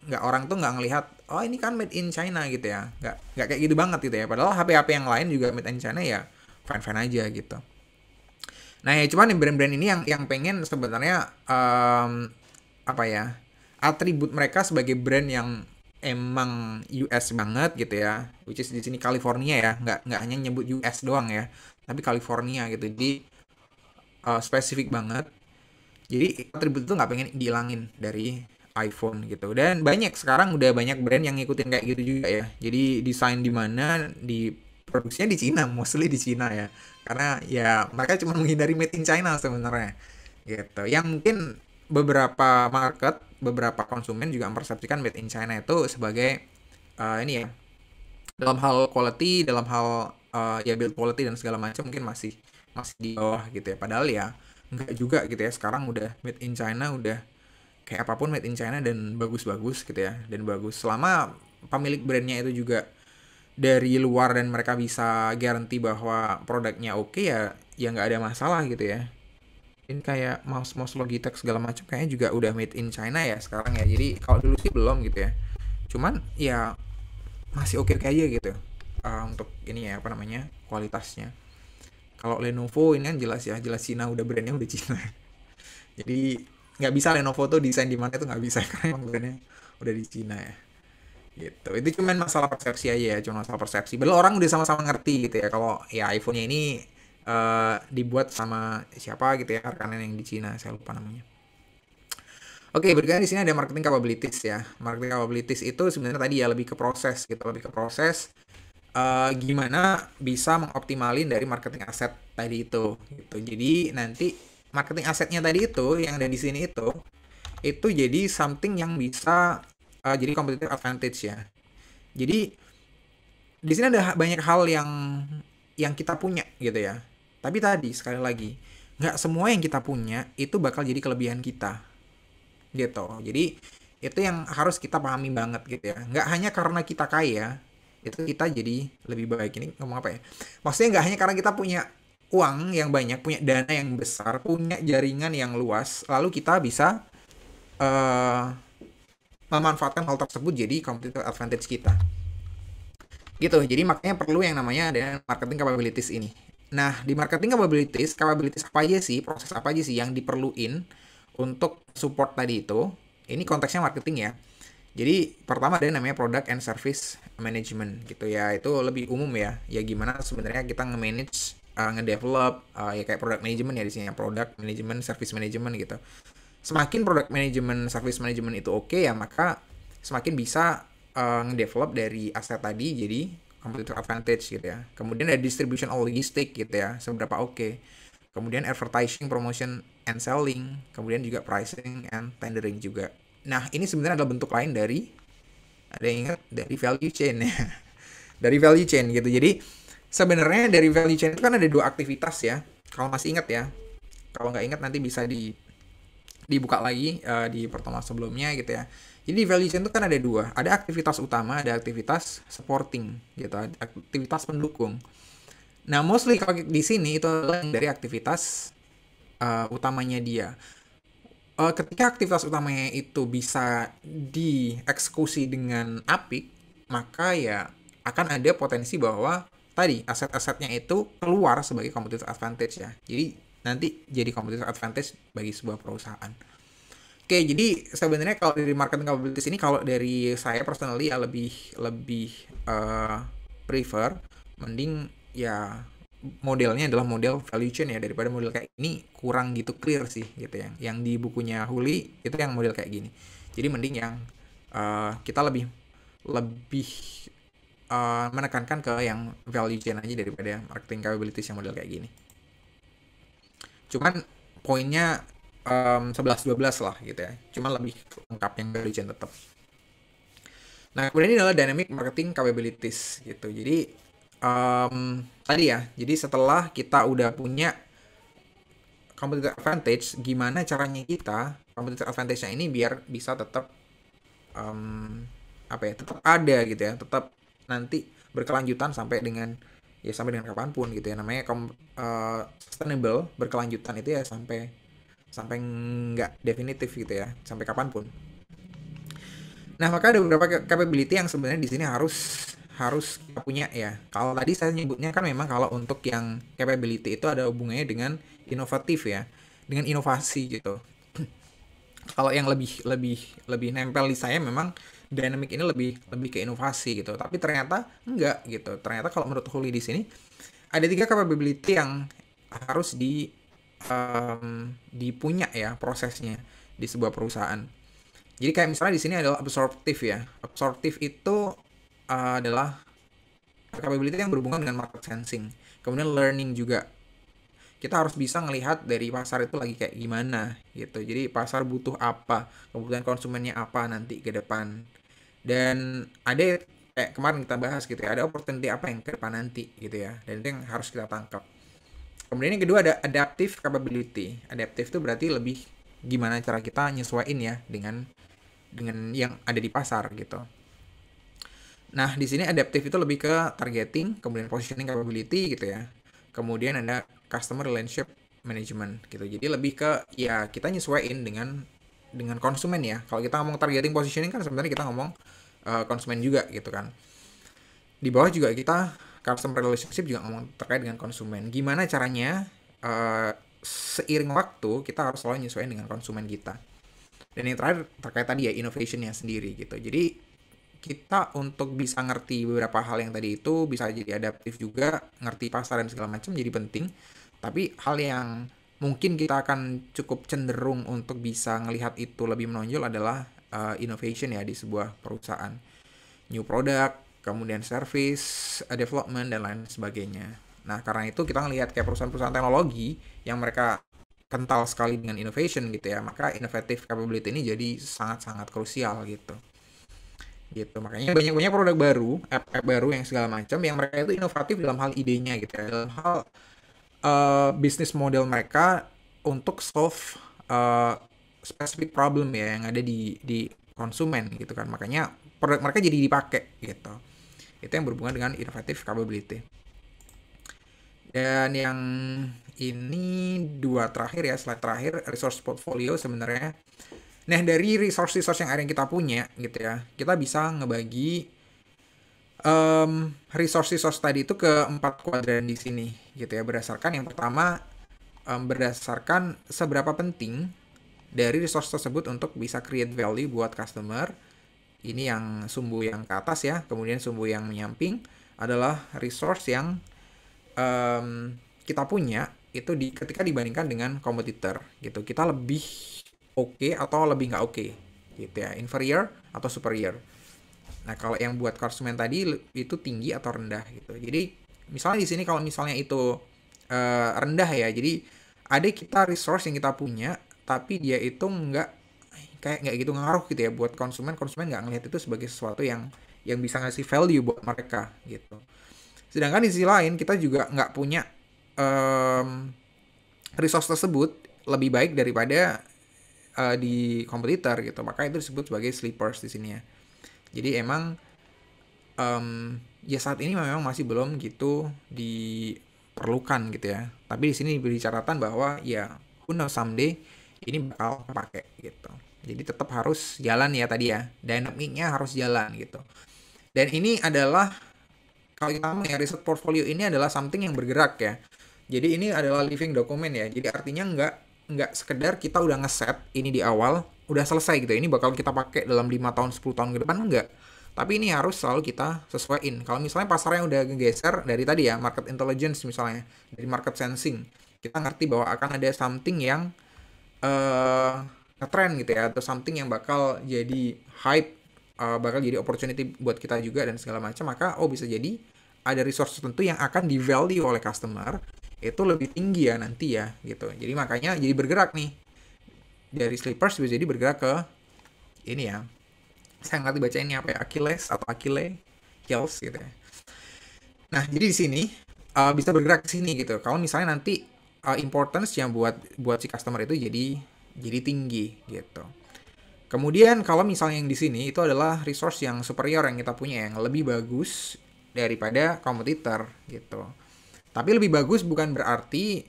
nggak orang tuh nggak ngelihat oh ini kan made in China gitu ya, nggak kayak gitu banget gitu ya. Padahal HP-HP yang lain juga made in China ya fine fine aja gitu. Nah ya cuman brand-brand ini yang pengen sebenarnya apa ya atribut mereka sebagai brand yang emang US banget gitu ya, which is di sini California ya, nggak hanya nyebut US doang ya, tapi California gitu, jadi spesifik banget. Jadi atribut itu nggak pengen dihilangin dari iPhone gitu. Dan banyak sekarang udah banyak brand yang ngikutin kayak gitu juga ya. Jadi desain di mana di produksinya di Cina, mostly di Cina ya. Karena ya mereka cuma menghindari made in China sebenarnya. Gitu. Yang mungkin beberapa market, beberapa konsumen juga mempersepsikan made in China itu sebagai ini ya, dalam hal quality, dalam hal ya build quality dan segala macam mungkin masih masih di bawah gitu ya. Padahal ya enggak juga gitu ya. Sekarang udah made in China, udah kayak apapun made in China dan bagus-bagus gitu ya. Dan bagus selama pemilik brandnya itu juga dari luar dan mereka bisa garansi bahwa produknya oke ya ya nggak ada masalah gitu ya. Ini kayak mouse Logitech segala macam kayaknya juga udah made in China ya sekarang ya. Jadi kalau dulu sih belum gitu ya. Cuman ya masih oke aja gitu. Untuk ini ya apa namanya kualitasnya. Kalau Lenovo ini kan jelas ya, jelas Cina, udah brandnya udah Cina. Jadi nggak bisa Lenovo tuh desain di mana itu nggak bisa karena emang brandnya udah di Cina ya. Gitu. Itu cuman masalah persepsi aja ya, cuma masalah persepsi. Belum orang udah sama-sama ngerti gitu ya kalau ya iPhone-nya ini dibuat sama siapa gitu ya, rekanan yang di Cina, saya lupa namanya. Oke, berarti di sini ada marketing capabilities ya. Marketing capabilities itu sebenarnya tadi ya lebih ke proses gitu, lebih ke proses gimana bisa mengoptimalin dari marketing aset tadi itu gitu. Jadi nanti marketing asetnya tadi itu yang ada di sini itu jadi something yang bisa jadi competitive advantage ya. Jadi di sini ada banyak hal yang kita punya gitu ya. Tapi tadi sekali lagi nggak semua yang kita punya itu bakal jadi kelebihan kita gitu. Jadi itu yang harus kita pahami banget gitu ya. Nggak hanya karena kita kaya itu kita jadi lebih baik. Ini ngomong apa ya? Maksudnya nggak hanya karena kita punya uang yang banyak, punya dana yang besar, punya jaringan yang luas, lalu kita bisa eh, memanfaatkan hal tersebut jadi competitive advantage kita. Gitu. Jadi makanya perlu yang namanya ada marketing capabilities ini. Nah, di marketing capabilities apa aja sih, proses apa aja sih yang diperluin untuk support tadi itu? Ini konteksnya marketing ya. Jadi pertama ada namanya product and service management gitu ya. Itu lebih umum ya. Ya gimana sebenarnya kita nge-manage, nge-develop ya kayak product management ya di sini ya, product management, service management gitu. Semakin product management, service management itu oke ya, maka semakin bisa nge-develop dari aset tadi jadi competitive advantage gitu ya. Kemudian ada distribution or logistic gitu ya, seberapa oke. Kemudian advertising, promotion, and selling. Kemudian juga pricing and tendering juga. Nah, ini sebenarnya adalah bentuk lain dari, ada yang ingat, dari value chain ya. Dari value chain gitu. Jadi sebenarnya dari value chain itu kan ada dua aktivitas ya. Kalau masih ingat ya. Kalau nggak ingat nanti bisa dibuka lagi di pertemuan sebelumnya gitu ya. Jadi di value chain itu kan ada dua, ada aktivitas utama, ada aktivitas supporting gitu, ada aktivitas pendukung. Nah, mostly kalau di sini itu adalah dari aktivitas utamanya dia. Ketika aktivitas utamanya itu bisa dieksekusi dengan apik, maka ya akan ada potensi bahwa tadi aset-asetnya itu keluar sebagai competitive advantage ya. Jadi nanti jadi competitive advantage bagi sebuah perusahaan. Oke, jadi sebenarnya kalau dari marketing capabilities ini, kalau dari saya personally ya lebih lebih eh, prefer mending ya modelnya adalah model value chain ya, daripada model kayak ini kurang gitu clear sih gitu ya. Yang di bukunya Huli itu yang model kayak gini. Jadi mending yang kita lebih lebih menekankan ke yang value chain aja daripada marketing capabilities yang model kayak gini. Cuman poinnya 11-12 lah gitu ya. Cuman lebih lengkap yang value chain tetap. Nah, kemudian ini adalah dynamic marketing capabilities gitu. Jadi tadi ya, jadi setelah kita udah punya competitive advantage, gimana caranya kita competitive advantage-nya ini biar bisa tetap em, apa ya, tetap ada gitu ya, tetap nanti berkelanjutan sampai dengan kapanpun gitu ya. Namanya sustainable, berkelanjutan itu ya sampai sampai nggak definitif gitu ya, sampai kapanpun. Nah, maka ada beberapa capability yang sebenarnya di sini harus harus kita punya ya. Kalau tadi saya nyebutnya kan memang kalau untuk yang capability itu ada hubungannya dengan inovatif ya, dengan inovasi gitu. Kalau yang lebih lebih lebih nempel di saya memang dynamic ini lebih lebih ke inovasi gitu. Tapi ternyata enggak gitu. Ternyata kalau menurut Huli di sini ada tiga capability yang harus dipunya ya prosesnya di sebuah perusahaan. Jadi kayak misalnya di sini adalah absorptive ya. Absorptive itu adalah capability yang berhubungan dengan market sensing. Kemudian learning juga. Kita harus bisa ngelihat dari pasar itu lagi kayak gimana gitu. Jadi pasar butuh apa, kemudian konsumennya apa nanti ke depan. Dan ada kayak kemarin kita bahas gitu ya, ada opportunity apa yang ke depan nanti gitu ya. Dan itu yang harus kita tangkap. Kemudian yang kedua ada adaptive capability. Adaptive itu berarti lebih gimana cara kita nyesuaiin ya dengan yang ada di pasar gitu. Nah, di sini adaptive itu lebih ke targeting, kemudian positioning capability gitu ya. Kemudian ada customer relationship management gitu. Jadi lebih ke ya kita nyesuaiin dengan konsumen ya. Kalau kita ngomong targeting positioning kan sebenarnya kita ngomong konsumen juga gitu kan. Di bawah juga kita customer relationship juga ngomong terkait dengan konsumen. Gimana caranya seiring waktu kita harus selalu nyesuaiin dengan konsumen kita. Dan yang terakhir terkait tadi ya innovationnya sendiri gitu. Jadi kita untuk bisa ngerti beberapa hal yang tadi itu bisa jadi adaptif juga, ngerti pasar dan segala macam jadi penting. Tapi hal yang mungkin kita akan cukup cenderung untuk bisa ngelihat itu lebih menonjol adalah innovation ya di sebuah perusahaan. New product, kemudian service, development, dan lain sebagainya. Nah, karena itu kita ngelihat kayak perusahaan-perusahaan teknologi yang mereka kental sekali dengan innovation gitu ya, maka innovative capability ini jadi sangat-sangat krusial gitu. Gitu, makanya banyak-banyak produk baru, app baru yang segala macam yang mereka itu inovatif dalam hal idenya gitu ya, dalam hal bisnis model mereka untuk solve specific problem ya yang ada di konsumen gitu kan. Makanya produk mereka jadi dipakai gitu. Itu yang berhubungan dengan innovative capability. Dan yang ini dua terakhir ya, slide terakhir, resource portfolio sebenarnya. Nah, dari resource-resource yang ada yang kita punya gitu ya, kita bisa ngebagi resource-resource tadi itu ke 4 kuadran di sini gitu ya. Berdasarkan yang pertama, berdasarkan seberapa penting dari resource tersebut untuk bisa create value buat customer. Ini yang sumbu yang ke atas ya, kemudian sumbu yang menyamping adalah resource yang kita punya itu ketika dibandingkan dengan kompetitor gitu. Kita lebih oke atau lebih nggak oke gitu ya, inferior atau superior. Nah, kalau yang buat konsumen tadi itu tinggi atau rendah gitu. Jadi, misalnya di sini kalau misalnya itu rendah ya, jadi ada kita resource yang kita punya, tapi dia itu nggak gitu ngaruh gitu ya buat konsumen. Konsumen nggak ngelihat itu sebagai sesuatu yang bisa ngasih value buat mereka gitu. Sedangkan di sisi lain kita juga nggak punya resource tersebut lebih baik daripada di kompetitor gitu. Maka itu disebut sebagai sleepers di sini ya. Jadi emang ya saat ini memang masih belum gitu diperlukan gitu ya. Tapi di sini diberi catatan bahwa ya who knows someday ini bakal kepake gitu. Jadi tetap harus jalan ya tadi ya. Dynamicnya harus jalan gitu. Dan ini adalah kalau kita mau ya riset portfolio ini adalah something yang bergerak ya. Jadi ini adalah living document ya. Jadi artinya nggak sekedar kita udah ngeset ini di awal udah selesai gitu. Ini bakal kita pakai dalam 5 tahun 10 tahun ke depan enggak. Tapi ini harus selalu kita sesuaiin. Kalau misalnya pasarnya udah geser dari tadi ya, market intelligence misalnya, dari market sensing, kita ngerti bahwa akan ada something yang ngetrend gitu ya, atau something yang bakal jadi hype, bakal jadi opportunity buat kita juga dan segala macam, maka bisa jadi ada resource tertentu yang akan di value oleh customer itu lebih tinggi ya nanti ya gitu. Jadi makanya jadi bergerak nih dari sleepers bisa jadi bergerak ke ini ya. Saya ngerti baca ini apa ya, Achilles atau Achille Heels gitu ya. Nah, jadi di sini bisa bergerak ke sini gitu. Kalau misalnya nanti importance yang buat si customer itu jadi tinggi gitu. Kemudian kalau misalnya yang di sini itu adalah resource yang superior yang kita punya yang lebih bagus daripada kompetitor gitu. Tapi lebih bagus bukan berarti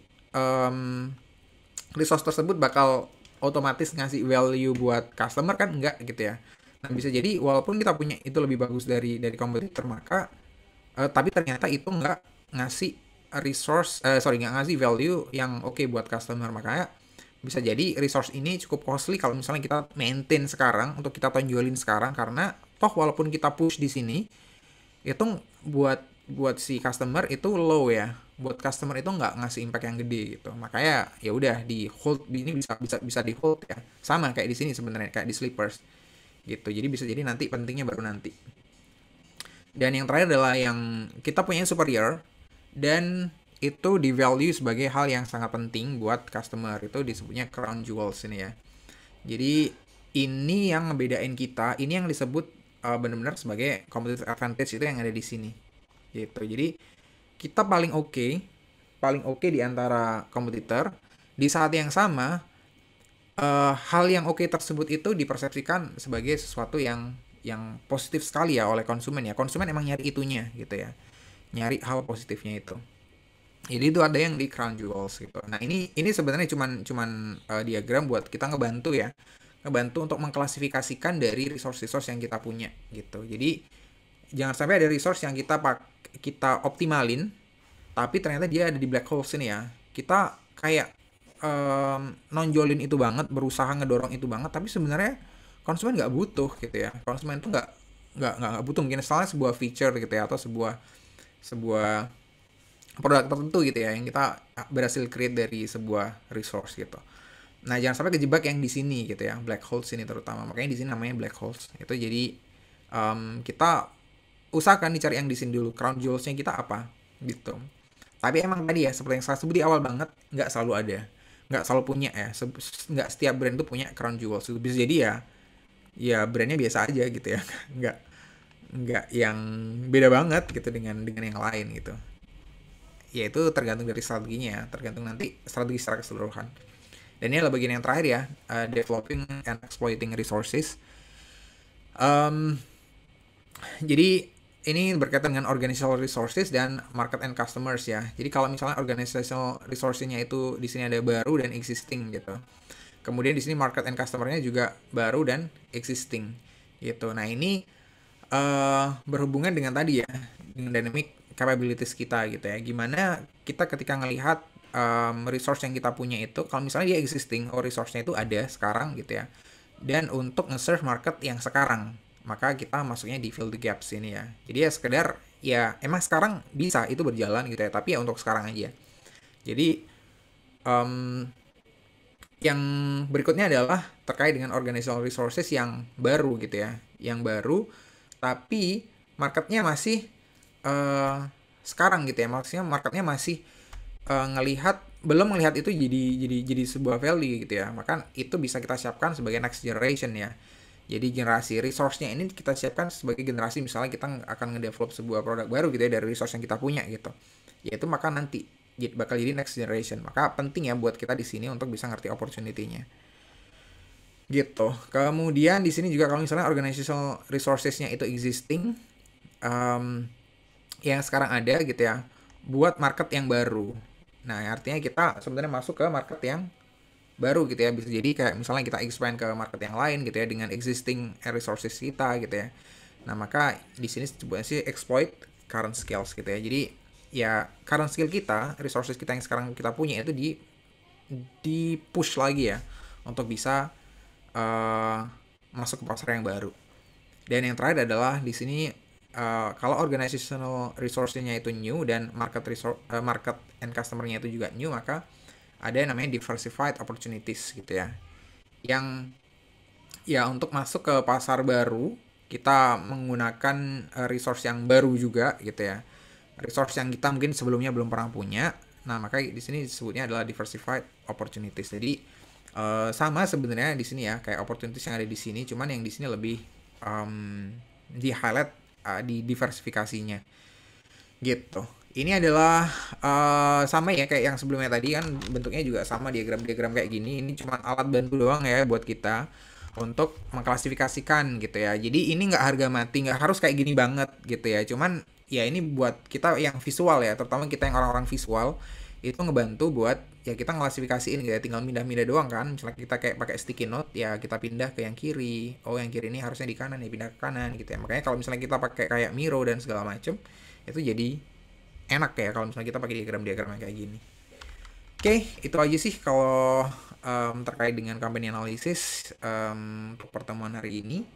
resource tersebut bakal otomatis ngasih value buat customer kan enggak gitu ya. Nah, bisa jadi walaupun kita punya itu lebih bagus dari kompetitor maka tapi ternyata itu nggak ngasih nggak ngasih value yang oke buat customer. Makanya bisa jadi resource ini cukup costly kalau misalnya kita maintain sekarang untuk kita tonjolin sekarang karena toh walaupun kita push di sini itu buat si customer itu low ya, buat customer itu nggak ngasih impact yang gede gitu. Makanya ya udah di hold, ini bisa di hold ya, sama kayak di sini sebenarnya kayak di sleepers gitu. Jadi bisa jadi nanti pentingnya baru nanti. Dan yang terakhir adalah yang kita punya superior dan itu di value sebagai hal yang sangat penting buat customer, itu disebutnya crown jewels ini ya. Jadi ini yang ngebedain kita, ini yang disebut benar-benar sebagai competitive advantage itu yang ada di sini gitu. Jadi kita paling oke di antara kompetitor. Di saat yang sama hal yang oke tersebut itu dipersepsikan sebagai sesuatu yang positif sekali ya oleh konsumen ya. Konsumen emang nyari itunya gitu ya, nyari hal positifnya itu. Jadi itu ada yang di crown jewels gitu. Nah ini sebenarnya cuman diagram buat kita ngebantu ya, ngebantu untuk mengklasifikasikan dari resource-resource yang kita punya gitu. Jadi jangan sampai ada resource yang kita optimalin tapi ternyata dia ada di black holes ini ya. Kita kayak nonjolin itu banget, berusaha ngedorong itu banget, tapi sebenarnya konsumen nggak butuh gitu ya. Konsumen tuh nggak butuh mungkin misalnya sebuah feature gitu ya, atau sebuah produk tertentu gitu ya yang kita berhasil create dari sebuah resource gitu. Nah, jangan sampai kejebak yang di sini gitu ya, black holes ini terutama. Makanya di sini namanya black holes. Itu jadi kita usahakan dicari yang di sini dulu, crown jewels-nya kita apa gitu. Tapi emang tadi ya seperti yang saya sebut di awal banget, nggak selalu ada, nggak selalu punya ya, nggak setiap brand tuh punya crown jewels. Bisa jadi ya brandnya biasa aja gitu ya, nggak yang beda banget gitu dengan yang lain gitu. Ya itu tergantung dari strateginya ya, tergantung nanti strategi secara keseluruhan. Dan ini adalah bagian yang terakhir ya, developing and exploiting resources. Jadi ini berkaitan dengan organizational resources dan market and customers ya. Jadi kalau misalnya organizational resources-nya itu di sini ada baru dan existing gitu. Kemudian di sini market and customer-nya juga baru dan existing gitu. Nah, ini berhubungan dengan tadi ya, dengan dynamic capabilities kita gitu ya. Gimana kita ketika ngelihat resource yang kita punya itu, kalau misalnya dia existing, resource-nya itu ada sekarang gitu ya. Dan untuk nge-serve market yang sekarang, maka kita masuknya di fill the gaps ini ya. Jadi ya sekedar ya emang sekarang bisa itu berjalan gitu ya, tapi ya untuk sekarang aja. Jadi um, yang berikutnya adalah terkait dengan organizational resources yang baru gitu ya, yang baru tapi marketnya masih sekarang gitu ya, maksudnya marketnya masih belum melihat itu jadi sebuah value gitu ya, maka itu bisa kita siapkan sebagai next generation ya. Jadi generasi resource-nya ini kita siapkan sebagai generasi, misalnya kita akan ngedevelop sebuah produk baru gitu ya dari resource yang kita punya gitu. Yaitu maka nanti bakal jadi next generation. Maka penting ya buat kita di sini untuk bisa ngerti opportunity-nya. Gitu. Kemudian di sini juga kalau misalnya organizational resources-nya itu existing, yang sekarang ada gitu ya, buat market yang baru. Nah, artinya kita sebenarnya masuk ke market yang baru gitu ya. Bisa jadi kayak misalnya kita expand ke market yang lain gitu ya dengan existing resources kita gitu ya. Nah, maka di sini sebenarnya sih exploit current skills gitu ya. Jadi ya current skill kita, resources kita yang sekarang kita punya itu di push lagi ya untuk bisa masuk ke pasar yang baru. Dan yang terakhir adalah di sini kalau organizational resource-nya itu new dan market and customer-nya itu juga new, maka ada yang namanya diversified opportunities gitu ya. Yang ya untuk masuk ke pasar baru kita menggunakan resource yang baru juga gitu ya. Resource yang kita mungkin sebelumnya belum pernah punya. Nah, maka di sini disebutnya adalah diversified opportunities. Jadi sama sebenarnya di sini ya, kayak opportunities yang ada di sini, cuman yang di sini lebih di highlight di diversifikasinya gitu. Ini adalah sama ya kayak yang sebelumnya tadi kan, bentuknya juga sama, diagram-diagram kayak gini. Ini cuma alat bantu doang ya buat kita untuk mengklasifikasikan gitu ya. Jadi ini nggak harga mati, nggak harus kayak gini banget gitu ya. Cuman ya ini buat kita yang visual ya, terutama kita yang orang-orang visual, itu ngebantu buat ya kita nglasifikasiin gitu ya, tinggal pindah-pindah doang kan. Misalnya kita kayak pakai sticky note ya, kita pindah ke yang kiri, oh yang kiri ini harusnya di kanan ya, pindah ke kanan gitu ya. Makanya kalau misalnya kita pakai kayak Miro dan segala macem, itu jadi enak ya kalau misalnya kita pakai diagram-diagram kayak gini. Oke, itu aja sih kalau terkait dengan company analysis untuk pertemuan hari ini.